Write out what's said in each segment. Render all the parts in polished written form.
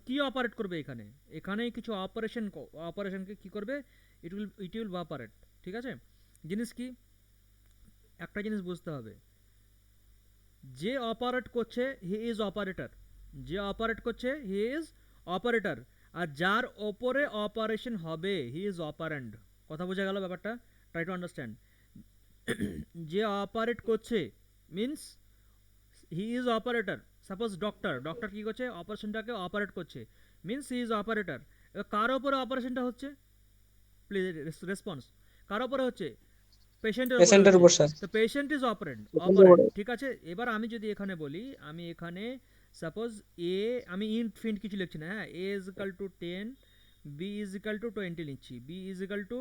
কি অপারেট করবে এখানে, এখানে কিছু অপারেশনকে কি করবে, ইট উইল অপারেট। ঠিক আছে, জিনিস কি, একটা জিনিস বুঝতে হবে, যে অপারেট করছে হি ইজ অপারেটর, যে অপারেট করছে হি ইজ অপারেটর, আর যার ওপরে অপারেশন হবে হি ইজ অপারেন্ড। কথা বোঝা গেল ব্যাপারটা? Try to understand. যে অপারেট করছে means he is operator. Suppose doctor কি করছে, অপারেশনটাকে অপারেট করছে, মিন্স হি ইজ অপারেটর। এবার কার ওপরে অপারেশনটা হচ্ছে, প্লিজ রেসপন্স, কার ওপরে হচ্ছে, পেশেন্টের উপরে পেশেন্টের হচ্ছে। উপর স্যার। তো পেশেন্ট ইজ অপারেন্ট, পেশেন্টের উপর। অপারেন্ট, ঠিক আছে। এবার আমি যদি এখানে বলি, আমি এখানে সাপোজ এ, আমি ইন্ট ফিন্ট কিছু লিখছি না, হ্যাঁ, A is equal to 10, B is equal to 20 নিচ্ছি, বি ইজ ইকাল টু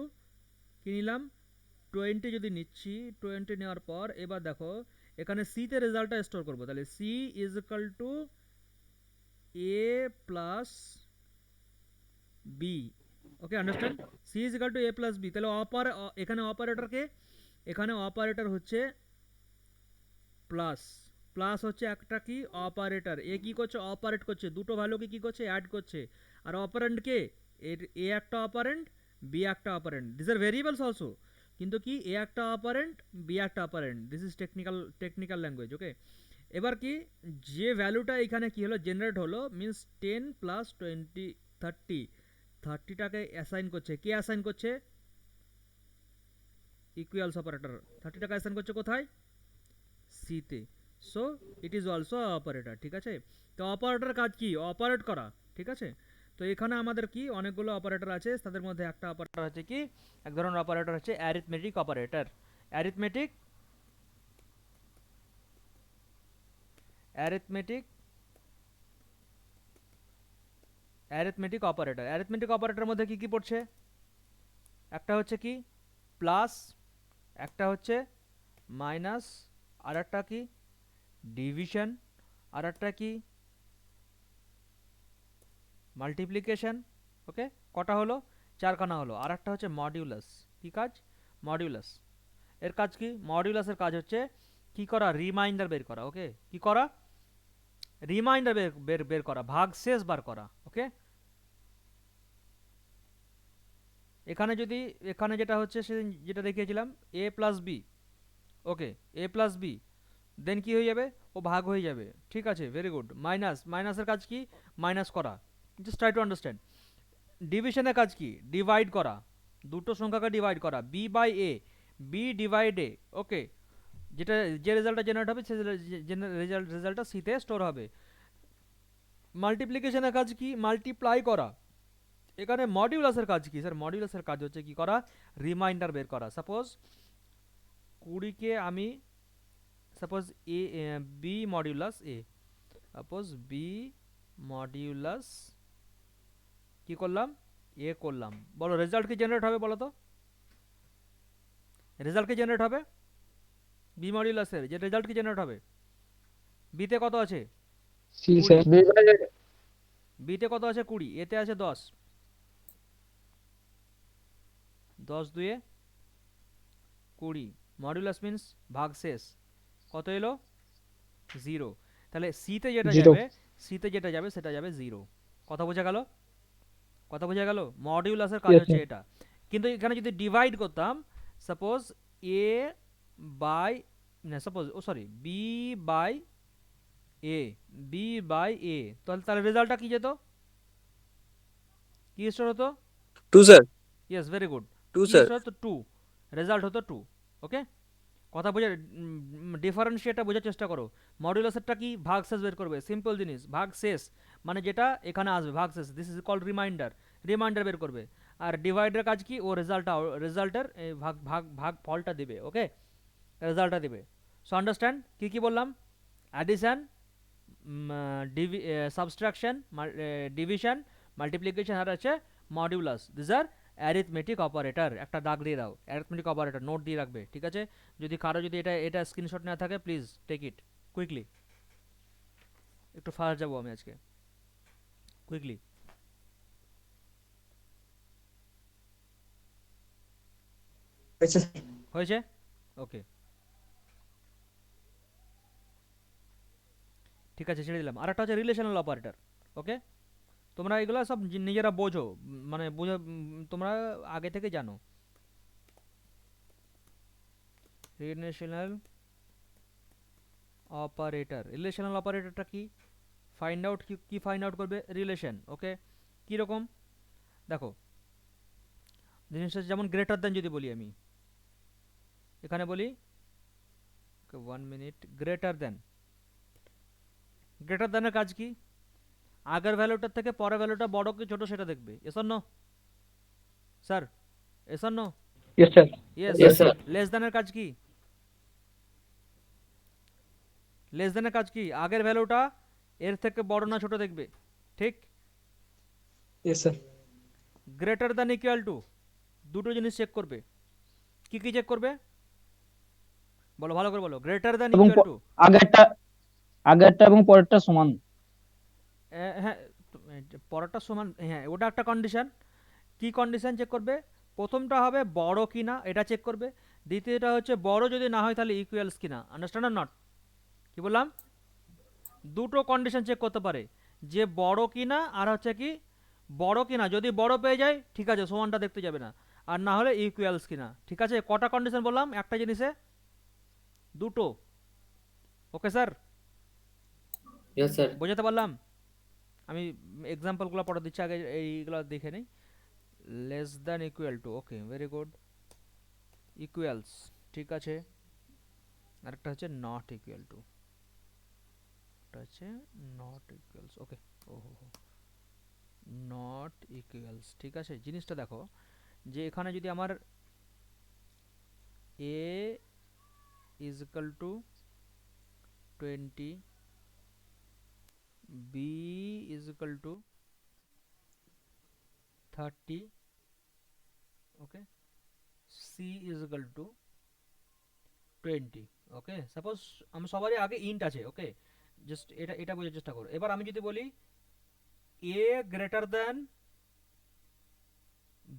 কি নিলাম, 20 যদি নিচ্ছি, 20 নেওয়ার পর এবার দেখো এখানে সি তে রেজাল্টটা স্টোর করবো, তাহলে C is equal to A plus B. Okay, understand? C is equal to A plus B, তাহলে এখানে অপারেটরকে, এখানে অপারেটর হচ্ছে প্লাস, প্লাস হচ্ছে একটা কি অপারেটর, এ কি করছে, অপারেট করছে, দুটো ভ্যালুকে কি করছে, অ্যাড করছে। আর অপারেন্ট কে, এর এ একটা অপারেন্ট, বি একটা operand, this are variables also, কিন্তু কি এ একটা অপারেন্ট, বি একটা operand, this is technical language. Okay, এবার কি, যে ভ্যালুটা এখানে কি হলো, জেনারেট হলো, মিন্স 10 প্লাস 20, 30, 30টাকে অ্যাসাইন করছে, কে অ্যাসাইন করছে, ইকুয়ালস অপারেটর 30টাকে অ্যাসাইন করছে কোথায়, সিতে। So it is also operator. ঠিক আছে, তো অপারেটর কাজ কি, অপারেট করা। ঠিক আছে, তো এখানে আমাদের কি অনেকগুলো অপারেটর আছে, তাদের মধ্যে একটা অপারেটর আছে কি, এক ধরনের অপারেটর হচ্ছে arithmetic operator. Arithmetic arithmetic arithmetic operator, arithmetic অপারেটরের মধ্যে কি কি পড়ছে, একটা হচ্ছে কি প্লাস, একটা হচ্ছে মাইনাস, আর একটা কি ডিভিশন, আর একটা কি মাল্টিপ্লিকেশন। ওকে, কটা হলো, চারখানা হলো। আর একটা হচ্ছে মডিউলাস, কি কাজ, মডিউলাস, এর কাজ কি, মডিউলাসের কাজ হচ্ছে কি করা, রিমাইন্ডার বের করা। ওকে, কি করা, রিমাইন্ডার বের বের বের করা, ভাগ শেষ বার করা। ওকে, এখানে যদি, এখানে যেটা হচ্ছে সেদিন যেটা দেখিয়েছিলাম, এ প্লাস বি, ওকে, এ প্লাস বি, দেন কি হয়ে যাবে, ও ভাগ হয়ে যাবে। ঠিক আছে, ভেরি গুড। মাইনাস, মাইনাসের কাজ কি, মাইনাস করা, জাস্ট ট্রাই টু আন্ডারস্ট্যান্ড। ডিভিশনের কাজ কি, ডিভাইড করা, দুটো সংখ্যাকে ডিভাইড করা, B by A, B divide A. Okay, যেটা, যে রেজাল্টটা জেনারেট হবে সেই রেজাল্টটা সিতে স্টোর হবে। মাল্টিপ্লিকেশনের কাজ কি, মাল্টিপ্লাই করা। এখানে মডিউলাসের কাজ কি, স্যার মডিউলাসের কাজ হচ্ছে কি করা, রিমাইন্ডার বের করা। সাপোজ 20কে আমি, সাপোজ এ, বি মডিউলাস এ, সাপোজ বি মডিউলাস কি করলাম, এ করলাম, বলো রেজাল্ট কি জেনারেট হবে, বলো তো রেজাল্ট কি জেনারেট হবে, বি মডিউলাসের যে রেজাল্ট কি জেনারেট হবে, বিতে কত আছে, সি 20, স্যার। বিতে কত আছে 20, এতে আছে 10, 10 দুয়ে 20, মডিউলাস মিন্স ভাগ শেষ, কত এলো, 0। তাহলে সিতে যেটা জিরো। যাবে, সিতে যেটা যাবে সেটা যাবে 0। কথা বোঝা গেল, কথা বোঝা গেল, মডিউলাসের কাজ ইয়েস হচ্ছে স্যার। এটা। কিন্তু এখানে যদি ডিভাইড করতাম, সাপোজ এ বাই, না suppose, oh sorry, B by A, B by A, তাহলে তাহলে রেজাল্টটা কি যেত, কি স্টোর হতো, two sir. Yes very good, two কি স্যার। স্টোর হতো, 2, রেজাল্ট হতো 2। ওকে, কথা বোঝা, ডিফারেন্সিয়েটটা বোঝার চেষ্টা করো। মডুলাসেরটা কি, ভাগ শেষ বের করবে, সিম্পল জিনিস, ভাগ শেষ, মানে যেটা এখানে আসবে ভাগ শেষ, this is called reminder, reminder বের করবে। আর ডিভাইডের কাজ কি, ও রেজাল্টটা, রেজাল্টের ভাগ ভাগ ভাগ ফলটা দিবে। ওকে, রেজাল্টটা দিবে। সো আন্ডারস্ট্যান্ড কি কি বললাম, অ্যাডিশন, সাবস্ট্রাকশন, ডিভিশন, মাল্টিপ্লিকেশন, আর আছে modulus, this are arithmetic operator. একটা দাগ দিয়ে দাও, অ্যারিথমেটিক অপারেটর নোট দিয়ে রাখবে। ঠিক আছে, যদি কারো যদি এটা এটা স্ক্রিনশট না থাকে প্লিজ টেক ইট কুইকলি, একটু ফাস্ট যাবো আমি আজকে, কুইকলি। হয়েছে। হয়েছে, ওকে, ঠিক আছে ছেড়ে দিলাম। আর একটা হচ্ছে রিলেশনাল অপারেটর। ওকে, তোমরা এগুলো সব নিজেরা বোঝো, মানে বুঝে তোমরা আগে থেকে জানো। রিলেশনাল অপারেটর, রিলেশনাল অপারেটরটা কি? ফাইন্ড আউট, কি ফাইন্ড আউট করবে? রিলেশন। ওকে, কীরকম দেখো জিনিসটা, যেমন গ্রেটার দ্যান যদি বলি আমি, এখানে বলি 1 মিনিট, গ্রেটার দ্যান, গ্রেটার দ্যানের কাজ কি? আগের ভ্যালুটার থেকে পরের ভ্যালুটা বড় কি ছোট সেটা দেখবে। Yes or no sir? Yes or no? Yes, sir. Yes. Yes, sir. Less দ্যানের কাজ কি? লেস দ্যানের কাজ কি? আগের ভ্যালুটা এর থেকে বড় না ছোট দেখবে, ঠিক? Yes, sir. Greater than equal to, দুটো জিনিস চেক করবে। কি কি চেক করবে বলো, ভালো করে বলো। গ্রেটার দ্যান এবং ইকুয়াল টু, আগেরটা আগেরটা এবং পরেরটা সমান। হ্যাঁ পরেরটা সমান, হ্যাঁ ওটা একটা কন্ডিশন। কি কন্ডিশন চেক করবে? প্রথমটা হবে বড় কি না এটা চেক করবে, দ্বিতীয়টা হচ্ছে বড় যদি না হয় তাহলে ইকুয়ালস কি না। Understand are not? কি বললাম? দুটো কন্ডিশন চেক করতে পারে, যে বড় কি না আর হচ্ছে কি বড় কি না। যদি বড় পেয়ে যায় ঠিক আছে, সমানটা দেখতে যাবে না, আর না হলে ইকুয়ালস কি না। ঠিক আছে, কটা কন্ডিশন বললাম একটা জিনিসে? দুটো। Okay sir, Yes, sir. বোঝাতে পারলাম? আমি এক্সাম্পলগুলো পড়া দিচ্ছি, আগে এইগুলো দেখে নিই। Less than equal to, okay very good. Equals, ঠিক আছে। আরেকটা হচ্ছে নট ইকুয়াল টু, এটা হচ্ছে নট ইকুয়ালস। ওকে, ওহো হো, নট ইকুয়ালস, ঠিক আছে। জিনিসটা দেখো যে এখানে যদি আমার A is equal to 20, B is equal to 30, okay, C is equal to 20। Okay, suppose আমার সবারই আগে ইন্ট আছে। ওকে, জাস্ট এটা এটা বোঝার চেষ্টা করো। এবার আমি যদি বলি এ গ্রেটার দ্যান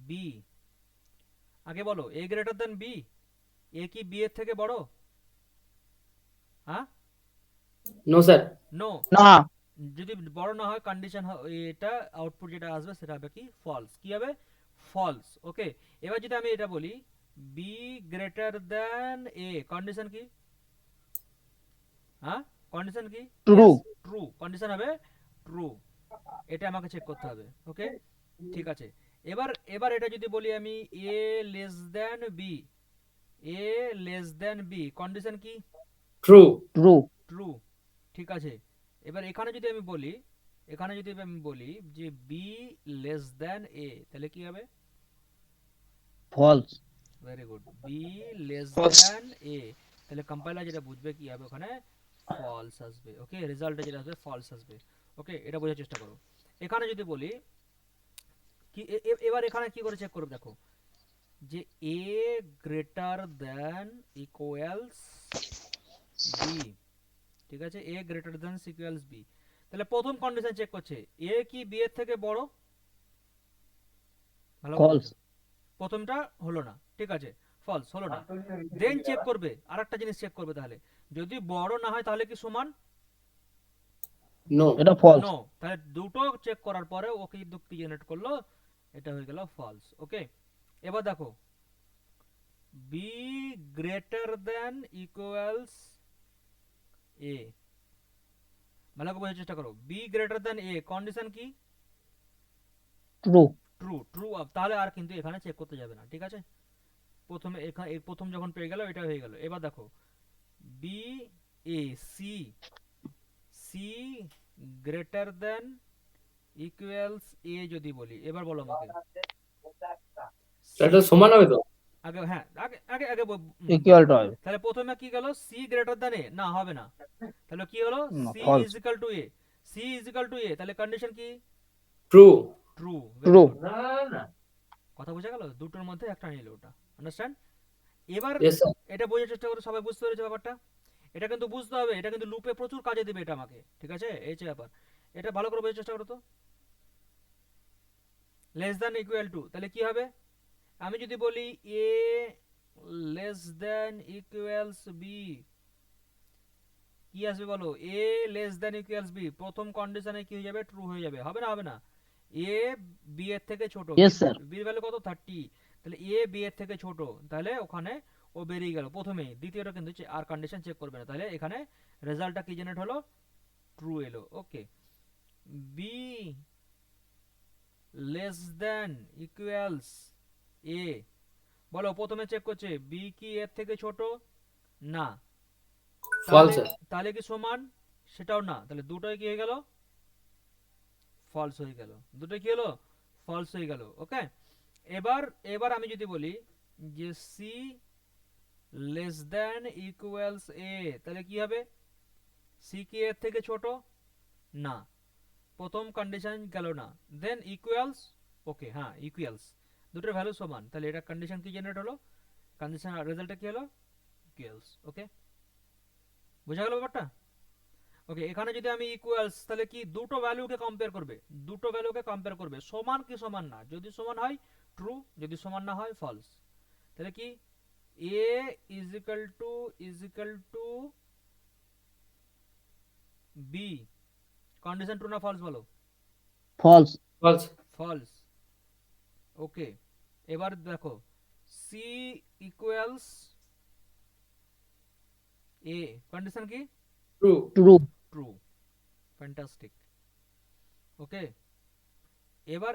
বি, আগে বলো এ গ্রেটার দ্যান বি, এ কি বি এর থেকে বড়? হ্যাঁ, No, sir. নো। না, যদি বড় না হয় কন্ডিশন, এটা আউটপুট যেটা আসবে সেটা হবে কি? ফলস। কি হবে? ফলস। ওকে, এবার যদি আমি এটা বলি B greater than a, condition কি? হ্যাঁ, কন্ডিশন কি? ট্রু। ট্রু, কন্ডিশন হবে ট্রু। এটা আমাকে চেক করতে হবে। ওকে, ঠিক আছে। এবার এবার এটা যদি বলি আমি এ লেস দ্যান বি, এ লেস দ্যান বি, কন্ডিশন কি? True. ট্রু। ট্রু, ঠিক আছে। এবার এখানে যদি আমি বলি, এখানে যদি আমি বলি যে বি লেস দ্যান এ, তাহলে কি হবে? False. Very good, B less False. Than A, তাহলে কম্পাইলার যেটা বুঝবে কি হবে ওখানে? ফলস আসবে। ওকে, রেজাল্টে যেটা আসবে ফলস আসবে। ওকে, এটা বোঝার চেষ্টা করো। এখানে যদি বলি কি, এবার এখানে কি করে চেক করবে দেখো, যে A greater than equals B, ঠিক আছে, এ গ্রেটার দ্যান ইকুয়ালস বি, তাহলে প্রথম কন্ডিশন চেক করছে এ কি বি এর থেকে বড়? ভালো করে ফলস। বোঝো। প্রথমটা হলো না, ঠিক আছে, ফলস হলো না। দেন চেক করবে আরেকটা জিনিস চেক করবে, তাহলে যদি বড় না হয় তাহলে কি সমান? No. এটা ফলস। নো। তাহলে দুটো চেক করার পরে ওকে কি জেনারেট করলো? এটা হয়ে গেল ফলস। ওকে, এবার দেখো বি গ্রেটার দ্যান ইকুয়ালস এ, ভালো করে বোঝার চেষ্টা করো। B greater than a, condition কি? ট্রু। ট্রু। ট্রু আপ, তাহলে আর কিন্তু এখানে চেক করতে যাবে না, ঠিক আছে। প্রথমে এখানে প্রথম যখন পেয়ে গেল এটা হয়ে গেল। এবার দেখো B A C, C greater than equals A যদি বলি, এবার বলো আমাকে এটা সমান হবে তো? আগে, হ্যাঁ আগে আগে আগে ইকুয়াল বলো। টু হবে। তাহলে প্রথমে কি গেল? সি গ্রেটার দ্যান এ, না হবে না। তাহলে কি হলো? C false. Is equal to A, C is equal to A, তাহলে কন্ডিশন কি? True. ট্রু। ট্রু। কথা বোঝা গেল? দুটোর মধ্যে একটা নিল ওটা। আন্ডারস্ট্যান্ড? এবার Yes, sir. এটা বোঝার চেষ্টা করো, সবাই বুঝতে পেরেছে ব্যাপারটা? এটা কিন্তু বুঝতে হবে, এটা কিন্তু লুপে প্রচুর কাজে দিবে এটা আমাকে, ঠিক আছে, এই যে ব্যাপার। এটা ভালো করে বোঝার চেষ্টা করো তো। লেস দ্যান ইকুয়াল টু, তাহলে কি হবে? আমি যদি বলি এ লেস দ্যান ইকুয়ালস বি, কি আসবে বলো? এ লেস দ্যান ইকুয়ালস বি, প্রথম কন্ডিশনে কি হয়ে যাবে? ট্রু হয়ে যাবে। হবে না? হবে না? এ বি এর থেকে ছোট, Yes, sir. বির ভ্যালু কত 30, তাহলে এ বি এর থেকে ছোট, তাহলে ওখানে ও বেরিয়ে গেল প্রথমেই, দ্বিতীয়টা কিন্তু আর কন্ডিশন চেক করবে না, তাহলে এখানে রেজাল্টটা কি জেনারেট হলো, ট্রু এলো। ওকে, বি লেস দেন ইকুয়ালস এ, বলো প্রথমে চেক করছে বি কি এর থেকে ছোট, না, false তাহলে sir, তাহলে কি সমান, সেটাও না, তাহলে দুটোই কি হয়ে গেল, ফলস হয়ে গেল, দুটোই কি হলো, ফলস হয়ে গেল। ওকে, এবার এবার আমি যদি বলি যে সি লেস দেন ইকুয়ালস এ, তাহলে কি হবে, সি কি এর থেকে ছোট, না, প্রথম কন্ডিশন গেল না, দেন ইকুয়ালস, ওকে হ্যাঁ ইকুয়ালস, দুটোর ভ্যালু সমান, তাহলে এটা কন্ডিশন কি জেনারেট হলো, কন্ডিশন রেজাল্টটা কি হলো, ইকুয়ালস। ওকে, বোঝা গেল ব্যাপারটা। ওকে, এখানে যদি আমি ইকুয়ালস, তাহলে কি দুটো ভ্যালুকে কম্পেয়ার করবে, দুটো ভ্যালুকে কম্পেয়ার করবে, সমান কি সমান না, যদি সমান হয় ট্রু, যদি সমান না হয় ফলস, তাহলে কি A is equal to B, condition true না ফলস বলো, False. false, false. ওকে, এবার দেখো সি ইকুয়ালস এ, কন্ডিশন কি, true, True. True, fantastic. Okay, এবার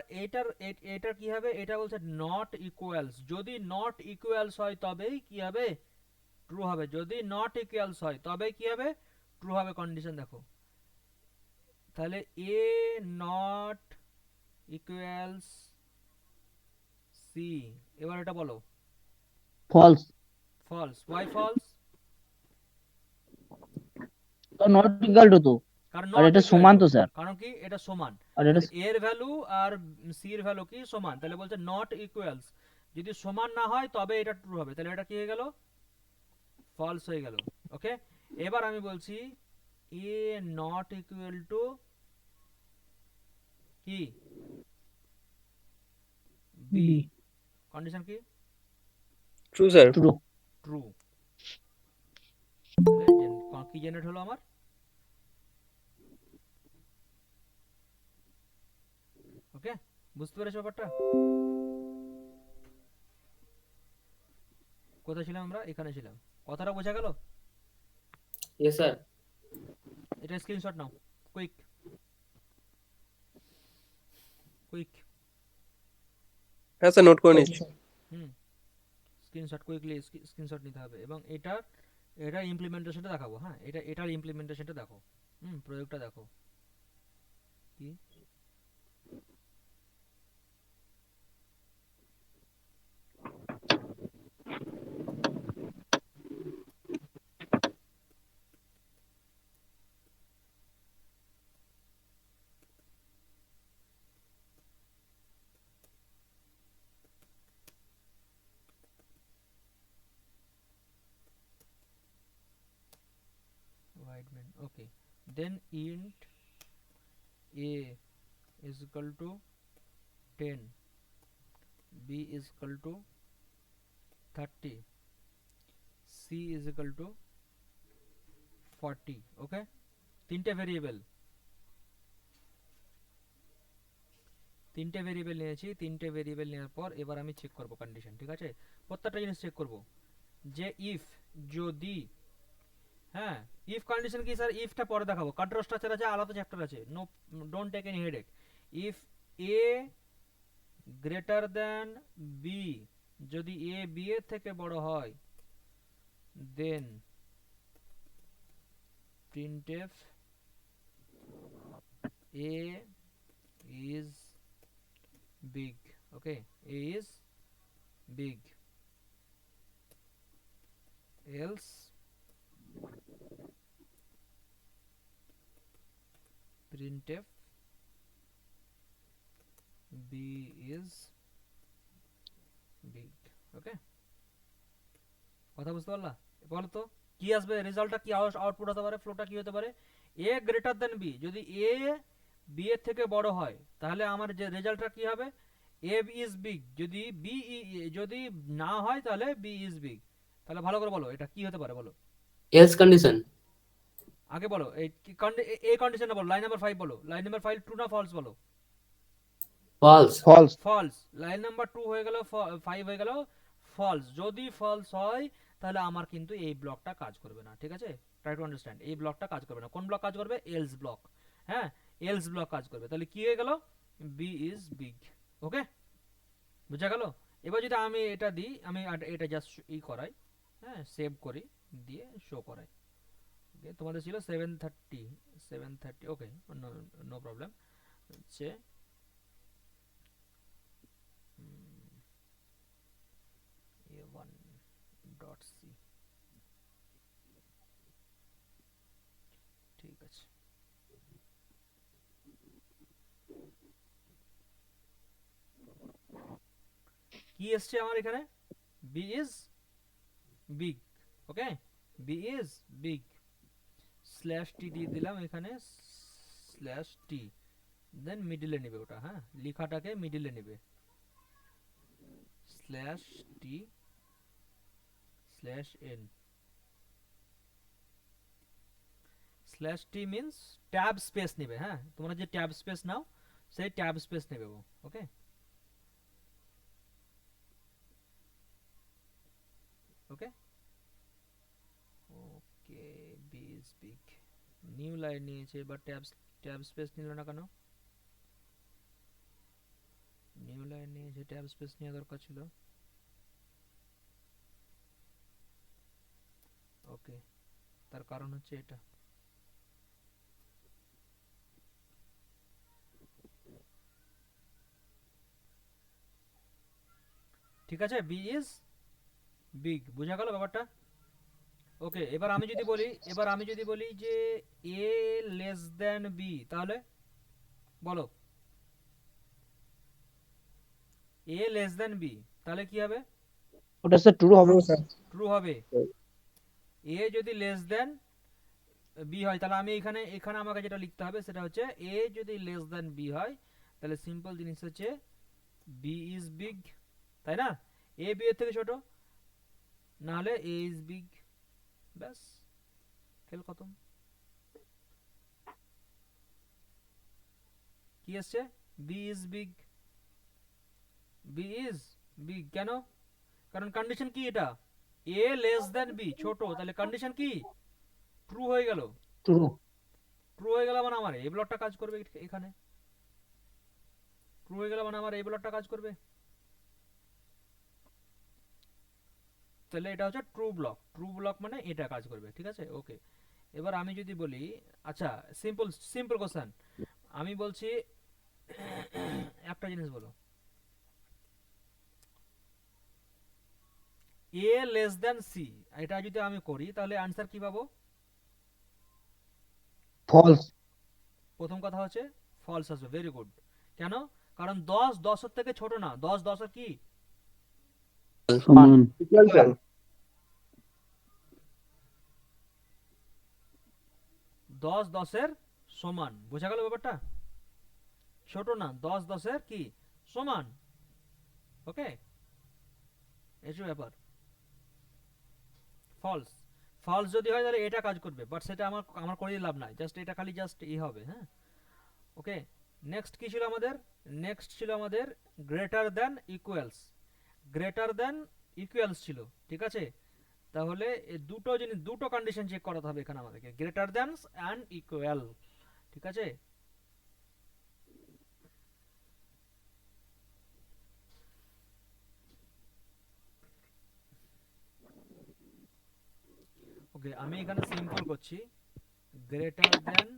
এটার কি হবে, এটা বলছে নট ইকুয়ালস, যদি নট ইকুয়ালস হয় তবেই কি হবে, ট্রু হবে, যদি নট ইকুয়ালস হয় তবেই কি হবে, ট্রু হবে। কন্ডিশন দেখো, তাহলে এ নট ইকুয়ালস সি, এবার এটা বলো, False. ফলস, ওয়াই ফলস, তো not equal to তো, কারণ আর নট এটা ইকুয়াল সমান টু, তো স্যার, কারণ কি এটা সমান, আর এটা তাহলে এর ভ্যালু আর সি এর ভ্যালু কি সমান, তাহলে বলছে নট ইকুয়ালস, যদি সমান না হয় তবে এটা ট্রু হবে, তাহলে এটা কি হয়ে গেল, ফলস হয়ে গেল। ওকে, এবার আমি বলছি এ নট ইকুয়াল টু কি, বি, B. কন্ডিশন কি, True, sir. True. ট্রু, কি জেনারেট হলো আমার, ওকে, বুঝতে পেরেছো ব্যাপারটা, কোথায় ছিলাম আমরা, এখানে ছিলাম, কথাটা বোঝা গেল, yes sir, এটা স্ক্রিনশট নাও, কুইক কুইক, হ্যাঁ স্যার, নোট করে Okay, নিচ্ছি। sir. হুম, স্ক্রিনশট কুইকলি স্ক্রিনশট নিতে হবে, এবং এটা ইমপ্লিমেন্টেশনটা দেখাবো, হ্যাঁ এটার ইমপ্লিমেন্টেশনটা দেখো, প্রয়োগটা দেখো কি, Wideman, okay, then int a is equal to 10, b is equal to 30, c is equal to 40, ওকে, তিনটে ভেরিয়েবল নিয়েছি, তিনটে ভেরিয়েবল নেওয়ার পর এবার আমি চেক করব কন্ডিশন, ঠিক আছে, প্রত্যেকটা জিনিস চেক করব, যে ইফ, যদি, হ্যাঁ ইফ কন্ডিশন কি স্যার, ইফটা পরে দেখাবো, কন্ট্রোল স্ট্রাকচার আছে, আলাদা চ্যাপ্টার আছে, no, don't take any headache. If A greater than B, যদি এ বি এর থেকে বড় হয়, দেন printf a is big, okay, a is big, else printf b is big, okay, কথা বুঝতে পারলা, বলো তো কি আসবে, রেজাল্টটা কি আউটপুট হতে পারে, ফ্লোটা কি হতে পারে, এ গ্রেটার দেন বি, যদি এ বি এর থেকে বড় হয় তাহলে আমার যে রেজাল্টটা কি হবে, এ ইজ বিগ, যদি বি যদি না হয় তাহলে বি ইজ বিগ, তাহলে ভালো করে বলো এটা কি হতে পারে বলো, else condition, আগে বলো এই কন্ডিশনটা বলো, লাইন নাম্বার 5 বলো, লাইন নাম্বার 5 ট্রু না ফলস বলো, false, false, false. Line number 2 হয়ে গেল, 5 হয়ে গেল ফলস। যদি ফলস হয় তাহলে আমার কিন্তু এই ব্লকটা কাজ করবে না, ঠিক আছে? ট্রাই টু আন্ডারস্ট্যান্ড, এই ব্লকটা কাজ করবে না। কোন ব্লক কাজ করবে? Else block. হ্যাঁ, এলস ব্লক কাজ করবে। তাহলে কি হয়ে গেল? B is big. ওকে, বুঝা গেল? এবার যদি আমি এটা দিই, আমি এটা জাস্ট করাই, হ্যাঁ, সেভ করি, দিয়ে শো করাই। ওকে, তোমাদের ছিল 730, 730, ওকে, নো নো প্রবলেম। হচ্ছে a1.c, ঠিক আছে। কি এসছে আমার এখানে? B is big. Okay, B is big, slash T দিয়ে দিলাম এখানে, স্ল্যাশ টি, দেন মিডিলে নেবে ওটা, হ্যাঁ, লেখাটাকে মিডিলে নেবে, slash T slash N. Slash T means tab space নেবে, হ্যাঁ, তোমরা যে ট্যাব স্পেস নাও সেই ট্যাব স্পেস নেবে ও। Okay, okay, okay, B is big. New line নিয়েছে, এবার ট্যাব স্পেস নিল না কেন? নিউ লাইন নিয়েছে, ট্যাব স্পেস নেওয়া দরকার ছিল। ওকে, তার কারণ হচ্ছে এটা। ঠিক আছে, বি ইজ বিগ, বোঝা গেল ব্যাপারটা? ওকে, এবার আমি যদি বলি যে এ লেস দেন বি, তাহলে বলো, এ লেস দেন বি, তাহলে কি হবে? ওটা স্যার ট্রু হবে স্যার। ট্রু হবে। এ যদি লেস দেন বি হয়, তাহলে আমি এখানে এখানে আমাকে যেটা লিখতে হবে সেটা হচ্ছে এ যদি লেস দেন বি হয়, তাহলে সিম্পল জিনিস হচ্ছে বি ইজ বিগ, তাই না? এ বি এর থেকে ছোট, না হলে এ ইজ বিগ, ব্যাস, খেল খতম। কি আসছে? B is big, B is big. কেন? কারণ কন্ডিশন কি এটা? এ লেস দেন বি, ছোট, তাহলে কন্ডিশন কি? ট্রু হয়ে গেল। ট্রু। ট্রু হয়ে গেল মানে আমার এই ব্লকটা কাজ করবে এখানে। ট্রু হয়ে গেল মানে আমার এই ব্লকটা কাজ করবে। তাহলে এটা হচ্ছে ট্রু ব্লক। ট্রু ব্লক মানে এটা কাজ করবে, ঠিক আছে? ওকে, এবার আমি যদি বলি, আচ্ছা, সিম্পল সিম্পল কোশ্চেন, আমি বলছি একটা জিনিস বলো, এ লেস দেন সি, এটা যদি আমি করি তাহলে আনসার কি পাবো? ফলস। প্রথম কথা হচ্ছে ফলস আসবে, ভেরি গুড। কেন? কারণ 10 10 এর থেকে ছোট না, 10 10 এর কি সমান। Equal, sir. 10 10 এর সমান, বোঝা গেল ব্যাপারটা? ছোট না, 10 10 এর কি সমান। ওকে, এই যে ব্যাপার। ফলস, ফলস যদি হয় তাহলে এটা কাজ করবে, বাট সেটা আমার আমার করে লাভ নাই, জাস্ট এটা খালি জাস্ট হবে, হ্যাঁ। ওকে, নেক্সট কি ছিল আমাদের? নেক্সট ছিল আমাদের greater than equals. Greater than equals ছিল, ঠিক আছে? তাহলে এই দুটো জিনিস, দুটো কন্ডিশন চেক করাতে হবে এখানে আমাদেরকে, গ্রেটার দ্যান অ্যান্ড ইকুয়াল, ঠিক আছে? ওকে, আমি এখানে সিম্পল করছি, গ্রেটার দ্যান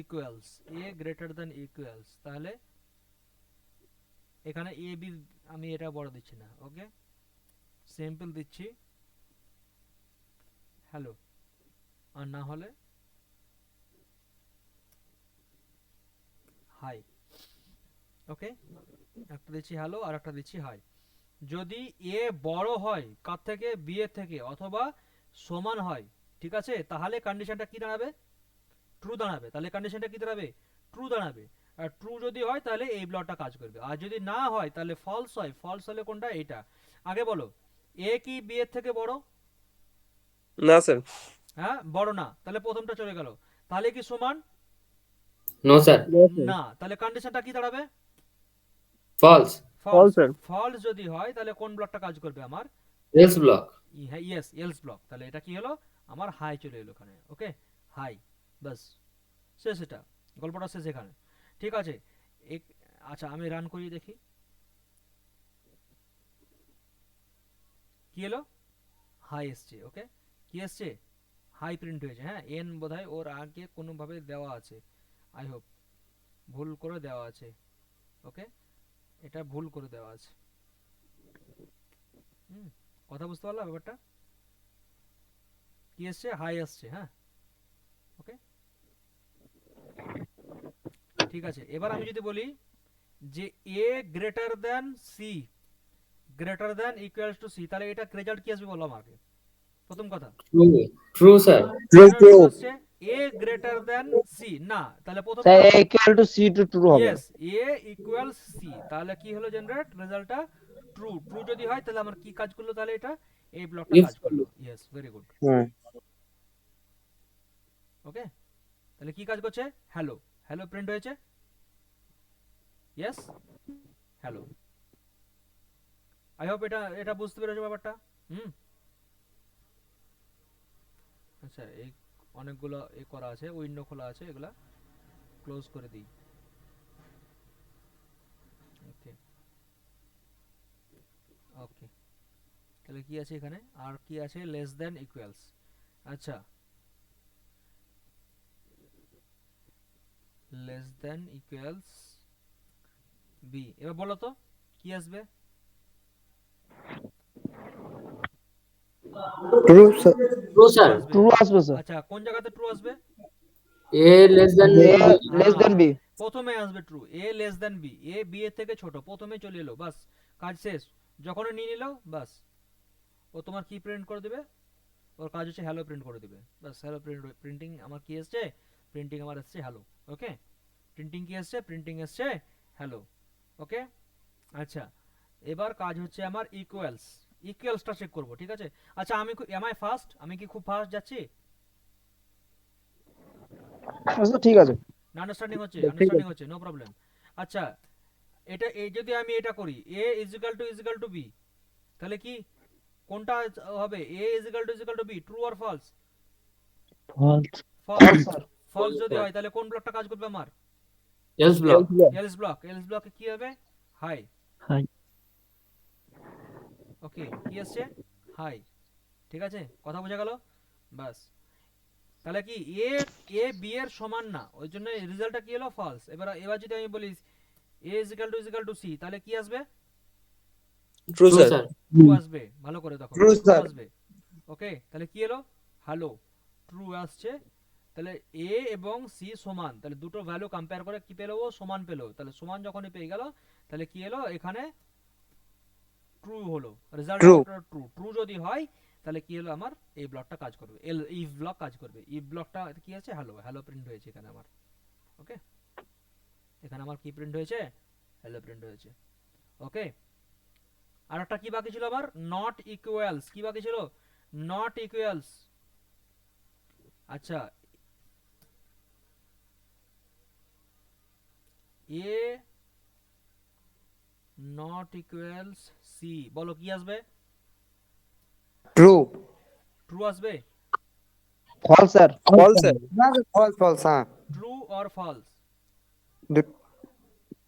ইকুয়ালস, এ গ্রেটার দ্যান ইকুয়ালস, তাহলে এখানে এ বি আমি এটা বড় দিচ্ছি না। ওকে, সিম্পল দিচ্ছি হ্যালো, আর না হলে হাই। ওকে, একটা দিচ্ছি হ্যালো আর একটা দিচ্ছি হাই। যদি এ বড় হয় কার থেকে? বি এর থেকে, অথবা সমান হয়, ঠিক আছে, তাহলে কন্ডিশনটা কি দাঁড়াবে? ট্রু দাঁড়াবে। তাহলে কন্ডিশনটা কি দাঁড়াবে? ট্রু দাঁড়াবে। আর ট্রু যদি হয় তাহলে এই ব্লকটা কাজ করবে, আর যদি না হয় তাহলে ফলস হয়। ফলস হলে কোনটা? এটা। আগে বলো, এ কি বি এর থেকে বড়? না, sir. হ্যাঁ, বড় না, তাহলে প্রথমটা চলে গেল। তাহলে কি সমান? no sir, No, sir. না, তাহলে কন্ডিশনটা কি দাঁড়াবে? false, false sir. ফলস যদি হয় তাহলে কোন ব্লকটা কাজ করবে আমার? else block, yes, else block. তাহলে এটা কি হলো? আমার হাই চলে এলো এখানে। ওকে, হাই, বাস শেষ, এটা গল্পটা শেষ এখানে। ঠিক আছে, আচ্ছা আমি রান করি দেখি কি এলো। হাই এসছে। ওকে, কি এসছে? হাই প্রিন্ট হয়েছে। হ্যাঁ, এন বোধহয় ওর আগে কোনোভাবে দেওয়া আছে, আই হোপ ভুল করে দেওয়া আছে। ওকে, এটা ভুল করে দেওয়া আছে। হুম, কথা বুঝতে পারলা ব্যাপারটা? কি এসছে? হাই আসছে। হ্যাঁ, ওকে, ঠিক আছে। এবার আমি যদি বলি যে A greater than C, greater than equals to C, তাহলে এটা রেজাল্ট কি আসবে বলো আমাকে? প্রথম কথা, true, true sir, True, কেন ট্রু true. আসছে? এ গ্রেটার দ্যান সি না, তাহলে স্যার প্রথমটা a equal to c to true হবে। ইয়েস, এ ইকুয়ালস সি, তাহলে কি হলো জেনারেট রেজাল্টটা? ট্রু। ট্রু যদি হয় তাহলে আমার কি কাজ করলো? তাহলে এটা এই ব্লকটা if কাজ করলো। Yes, very good. Hmm. ওকে, তাহলে কি কাজ করছে? হ্যালো, হ্যালো প্রিন্ট হয়েছে। Yes, hello. আই হোপ এটা এটা বুঝতে পেরেছো ব্যাপারটা। হুম, আচ্ছা, এই অনেকগুলো এ করা আছে, উইন্ডো খোলা আছে, এগুলা ক্লোজ করে দিই। ওকে, ওকে, তাহলে কি আছে এখানে? আর কি আছে? Less than equals. আচ্ছা, লেস দ্যান ইকুয়ালস বি। এবার বলো তো কি আসবে? True, sir. true true sir, আসবে। ট্রু আসবে স্যার। আচ্ছা, কোন জায়গাতে ট্রু আসবে? a less than a b, less than b। প্রথমে আসবে true. A less than B, A B এর থেকে ছোট, প্রথমে চলে এলো, বাস কাজ শেষ। যখন নিয়ে নিল, বাস ও তোমার কি প্রিন্ট করে দেবে? ওর কাজ হচ্ছে হ্যালো প্রিন্ট করে দেবে। বাস হ্যালো প্রিন্টিং আমার কি এসছে? প্রিন্টিং আমার এসছে হ্যালো। ওকে, প্রিন্টিং কি এসছে? প্রিন্টিং এসছে হ্যালো। ওকে, আচ্ছা, এবার কাজ হচ্ছে আমার ইকুয়ালস, ইকুয়ালসটা চেক করব। ঠিক আছে, আচ্ছা আমি এম আই ফাস্ট? আমি কি খুব ফাস্ট যাচ্ছি? আচ্ছা ঠিক আছে। না, আন্ডারস্ট্যান্ডিং হচ্ছে? ঠিক আন্ডারস্ট্যান্ডিং আছে। হচ্ছে, নো প্রবলেম। আচ্ছা, এটা এই যদি আমি এটা করি A is equal to B, তাহলে কি কোনটা হবে? A is equal to B, true or false? false false. Sir. False যদি হয় তাহলে কোন ব্লকটা কাজ করবে আমার? else block, Else block. Else block. Else ব্লকে কি হবে? হাই। হাই। ওকে, কি আসছে? হাই। ঠিক আছে, কথা বোঝা গেল? বাস, তাহলে কি এ এ বি এর সমান না, ওই জন্য রেজাল্টটা কি হলো? ফলস। এবার এবার যদি আমি বলি এ ইজ ইকাল টু সি, তাহলে কি আসবে? True, true sir. sir, true আসবে। ভালো করে দেখো, True, ট্রু sir. আসবে। ওকে, তাহলে কি এলো? হ্যালো, ট্রু আসছে। তাহলে এ এবং সি সমান, তাহলে দুটো ভ্যালু কম্পেয়ার করে কি পেলো? ও সমান পেলো। তাহলে সমান যখনই পেয়ে গেল, তাহলে কি এলো এখানে? ট্রু হলো রেজাল্টটা। True. ওটা ট্রু। ট্রু যদি হয় তাহলে কি হলো? আমার এই ব্লকটা কাজ করবে, এল ইফ ব্লক কাজ করবে। ইফ ব্লকটা কি আছে? হ্যালো, হ্যালো প্রিন্ট হয়েছে এখানে আমার। ওকে, এখানে আমার কি প্রিন্ট হয়েছে? হ্যালো প্রিন্ট হয়েছে। ওকে, আর একটা কি বাকি ছিল আমার? Not equals. কি বাকি ছিল? Not equals. আচ্ছা, এ নট ইকুয়ালস সি, বলো কি আসবে? True. ট্রু আসবে? false sir. False, sir. No, sir, false, false, huh? True or false? The-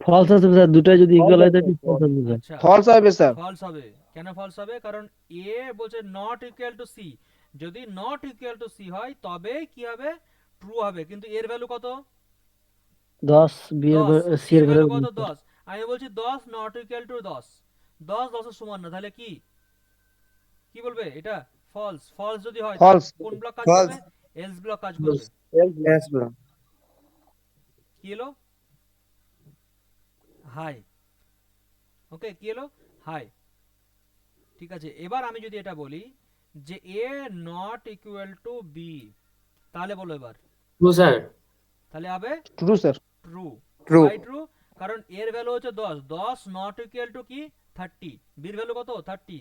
false আসবে স্যার, দুটাই যদি ইকুয়াল হয় তাহলে false আসবে স্যার। আচ্ছা, false হবে স্যার। ফলস হবে। কেন ফলস হবে? কারণ এ বলছে নট ইকুয়াল টু সি। যদি নট ইকুয়াল টু সি হয় তবে কি হবে? ট্রু হবে। কিন্তু এর ভ্যালু কত? 10 বি এর 10। সি সি এর এর ভ্যালু ভ্যালু কত? 10। আমি বলছি 10 নট ইকুয়াল টু 10, 10 10 এর সমান না, তাহলে কি কি বলবে এটা? ফলস। ফলস যদি হয় তাহলে false কোন ব্লক কাজ False. করবে? এলস ব্লক কাজ করবে। Yes, bro. কি এলো? হাই। ওকে, কি এলো? হাই। ঠিক আছে, এবার আমি যদি এটা বলি যে A not equal to B, তাহলে বলো এবার। true sir, তাহলে হবে true sir. True. True. Why true? কারণ এর ভ্যালু হচ্ছে 10, 10 নট ইকুয়াল টু কি? 30। বির ভ্যালু কত? 30।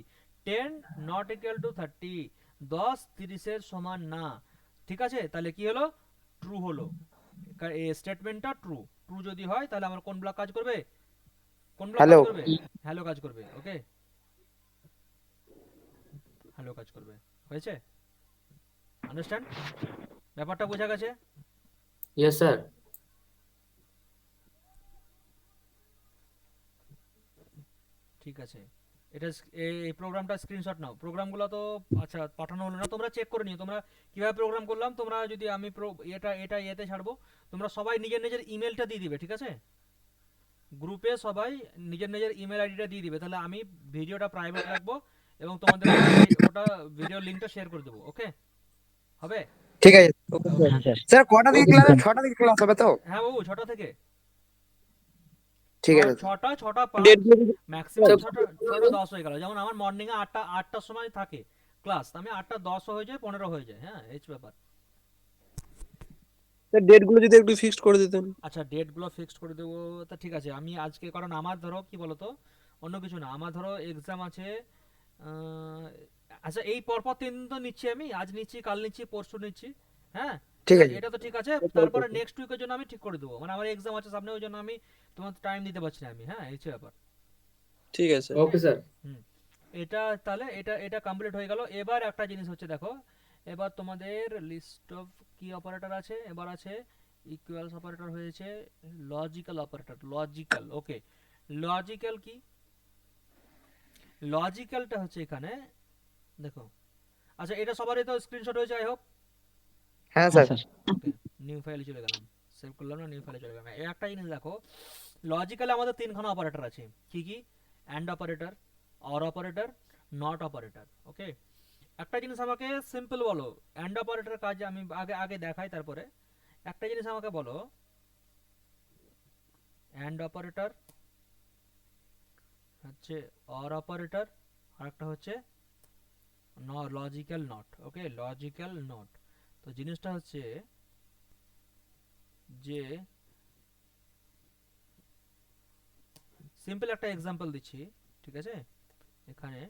10 নট ইকুয়াল টু 30, 10 30 এর সমান না। ঠিক আছে, তাহলে কি হলো? ট্রু হলো। এই স্টেটমেন্টটা ট্রু। ট্রু যদি হয় তাহলে আমার কোন ব্লক কাজ করবে? কোনগুলো কাজ হ্যালো করবে? হ্যালো কাজ করবে, ওকে, হ্যালো কাজ করবে। হয়েছে? আন্ডারস্ট্যান্ড? ব্যাপারটা বোঝা গেছে? Yes, sir. ঠিক আছে, এটা এই প্রোগ্রামটা স্ক্রিনশট নাও। প্রোগ্রামগুলো তো আচ্ছা পাঠানো হলো না, তোমরা চেক করে নিও তোমরা কিভাবে প্রোগ্রাম করলাম। তোমরা যদি আমি এটা এটা এতে ছাড়বো, তোমরা সবাই নিজের নিজের ইমেলটা দিয়ে দিবে, ঠিক আছে? গ্রুপে সবাই নিজের নিজের ইমেল আইডিটা দিয়ে দিবে, তাহলে আমি ভিডিওটা প্রাইভেট রাখবো এবং তোমাদের ওটা ভিডিও লিঙ্কটা শেয়ার করে দেবো, ওকে? হবে? ঠিক আছে ওকে ওকে, স্যার। হ্যাঁ স্যার। স্যার কটা থেকে ওকে ক্লাস, স্যার। 6টা থেকে ক্লাস হবে তো? হ্যাঁ বাবু, 6টা থেকে ঠিক আছে ছটা ডেট 5 ম্যাক্সিমাম, Sir, 6টা 10 হয়ে গেল। যেমন আমার মর্নিং এ 8টার সময় থাকে ক্লাস, আমি 8টা 10 হয়ে যায়, 15 হয়ে যায়, হ্যাঁ এই ব্যাপার। স্যার ডেট গুলো যদি একটু ফিক্সড করে দিতেন। আচ্ছা ডেটগুলো ফিক্সড করে দেবো, তা ঠিক আছে আমি আজকে, কারণ আমার ধরো কি বলতো, অন্য কিছু না, আমার ধরো এক্সাম আছে। আহ, আচ্ছা এই পরপর 3 দিন তো নিচ্ছি আমি, আজ নিচ্ছি, কাল নিচ্ছি, পরশু নিচ্ছি, হ্যাঁ ঠিক এটা আছে এটা তো ঠিক আছে। তারপরে নেক্সট উইকের জন্য আমি ঠিক করে দেবো, মানে আমার এক্সাম আছে সামনে, ওই জন্য আমি তোমার টাইম দিতে পারছি না আমি, হ্যাঁ এই হচ্ছে ব্যাপার। ঠিক আছে okay, sir. হুম, এটা তাহলে এটা এটা কমপ্লিট হয়ে গেল। এবার একটা জিনিস হচ্ছে দেখো, এবার তোমাদের লিস্ট অফ কি অপারেটর আছে, এবার আছে ইকুয়ালস অপারেটর, হয়েছে লজিক্যাল অপারেটর, লজিক্যাল, ওকে। লজিক্যাল কি? লজিক্যালটা হচ্ছে এখানে দেখো, আচ্ছা এটা সবারই তো স্ক্রিনশট হয়েছে আই হোপ। হ্যাঁ হ্যাঁ স্যার স্যার। ওকে, নিউ ফাইলে চলে গেলাম, সেভ করলাম না, নিউ ফাইলে চলে গেলাম। এই একটা জিনিস দেখো, লজিক্যালে আমাদের তিনখানা অপারেটর আছে, কি কি? And operator, or operator, not operator, okay. একটা জিনিস আমাকে সিম্পল বলো, অ্যান্ড অপারেটর কাজ আমি আগে আগে দেখাই, তারপরে একটা জিনিস আমাকে বলো, অ্যান্ড অপারেটর হচ্ছে অর অপারেটর, আর একটা হচ্ছে logical not, okay, logical not. তো জিনিসটা হচ্ছে যে সিম্পল একটা এক্সাম্পল দিচ্ছি, ঠিক আছে? এখানে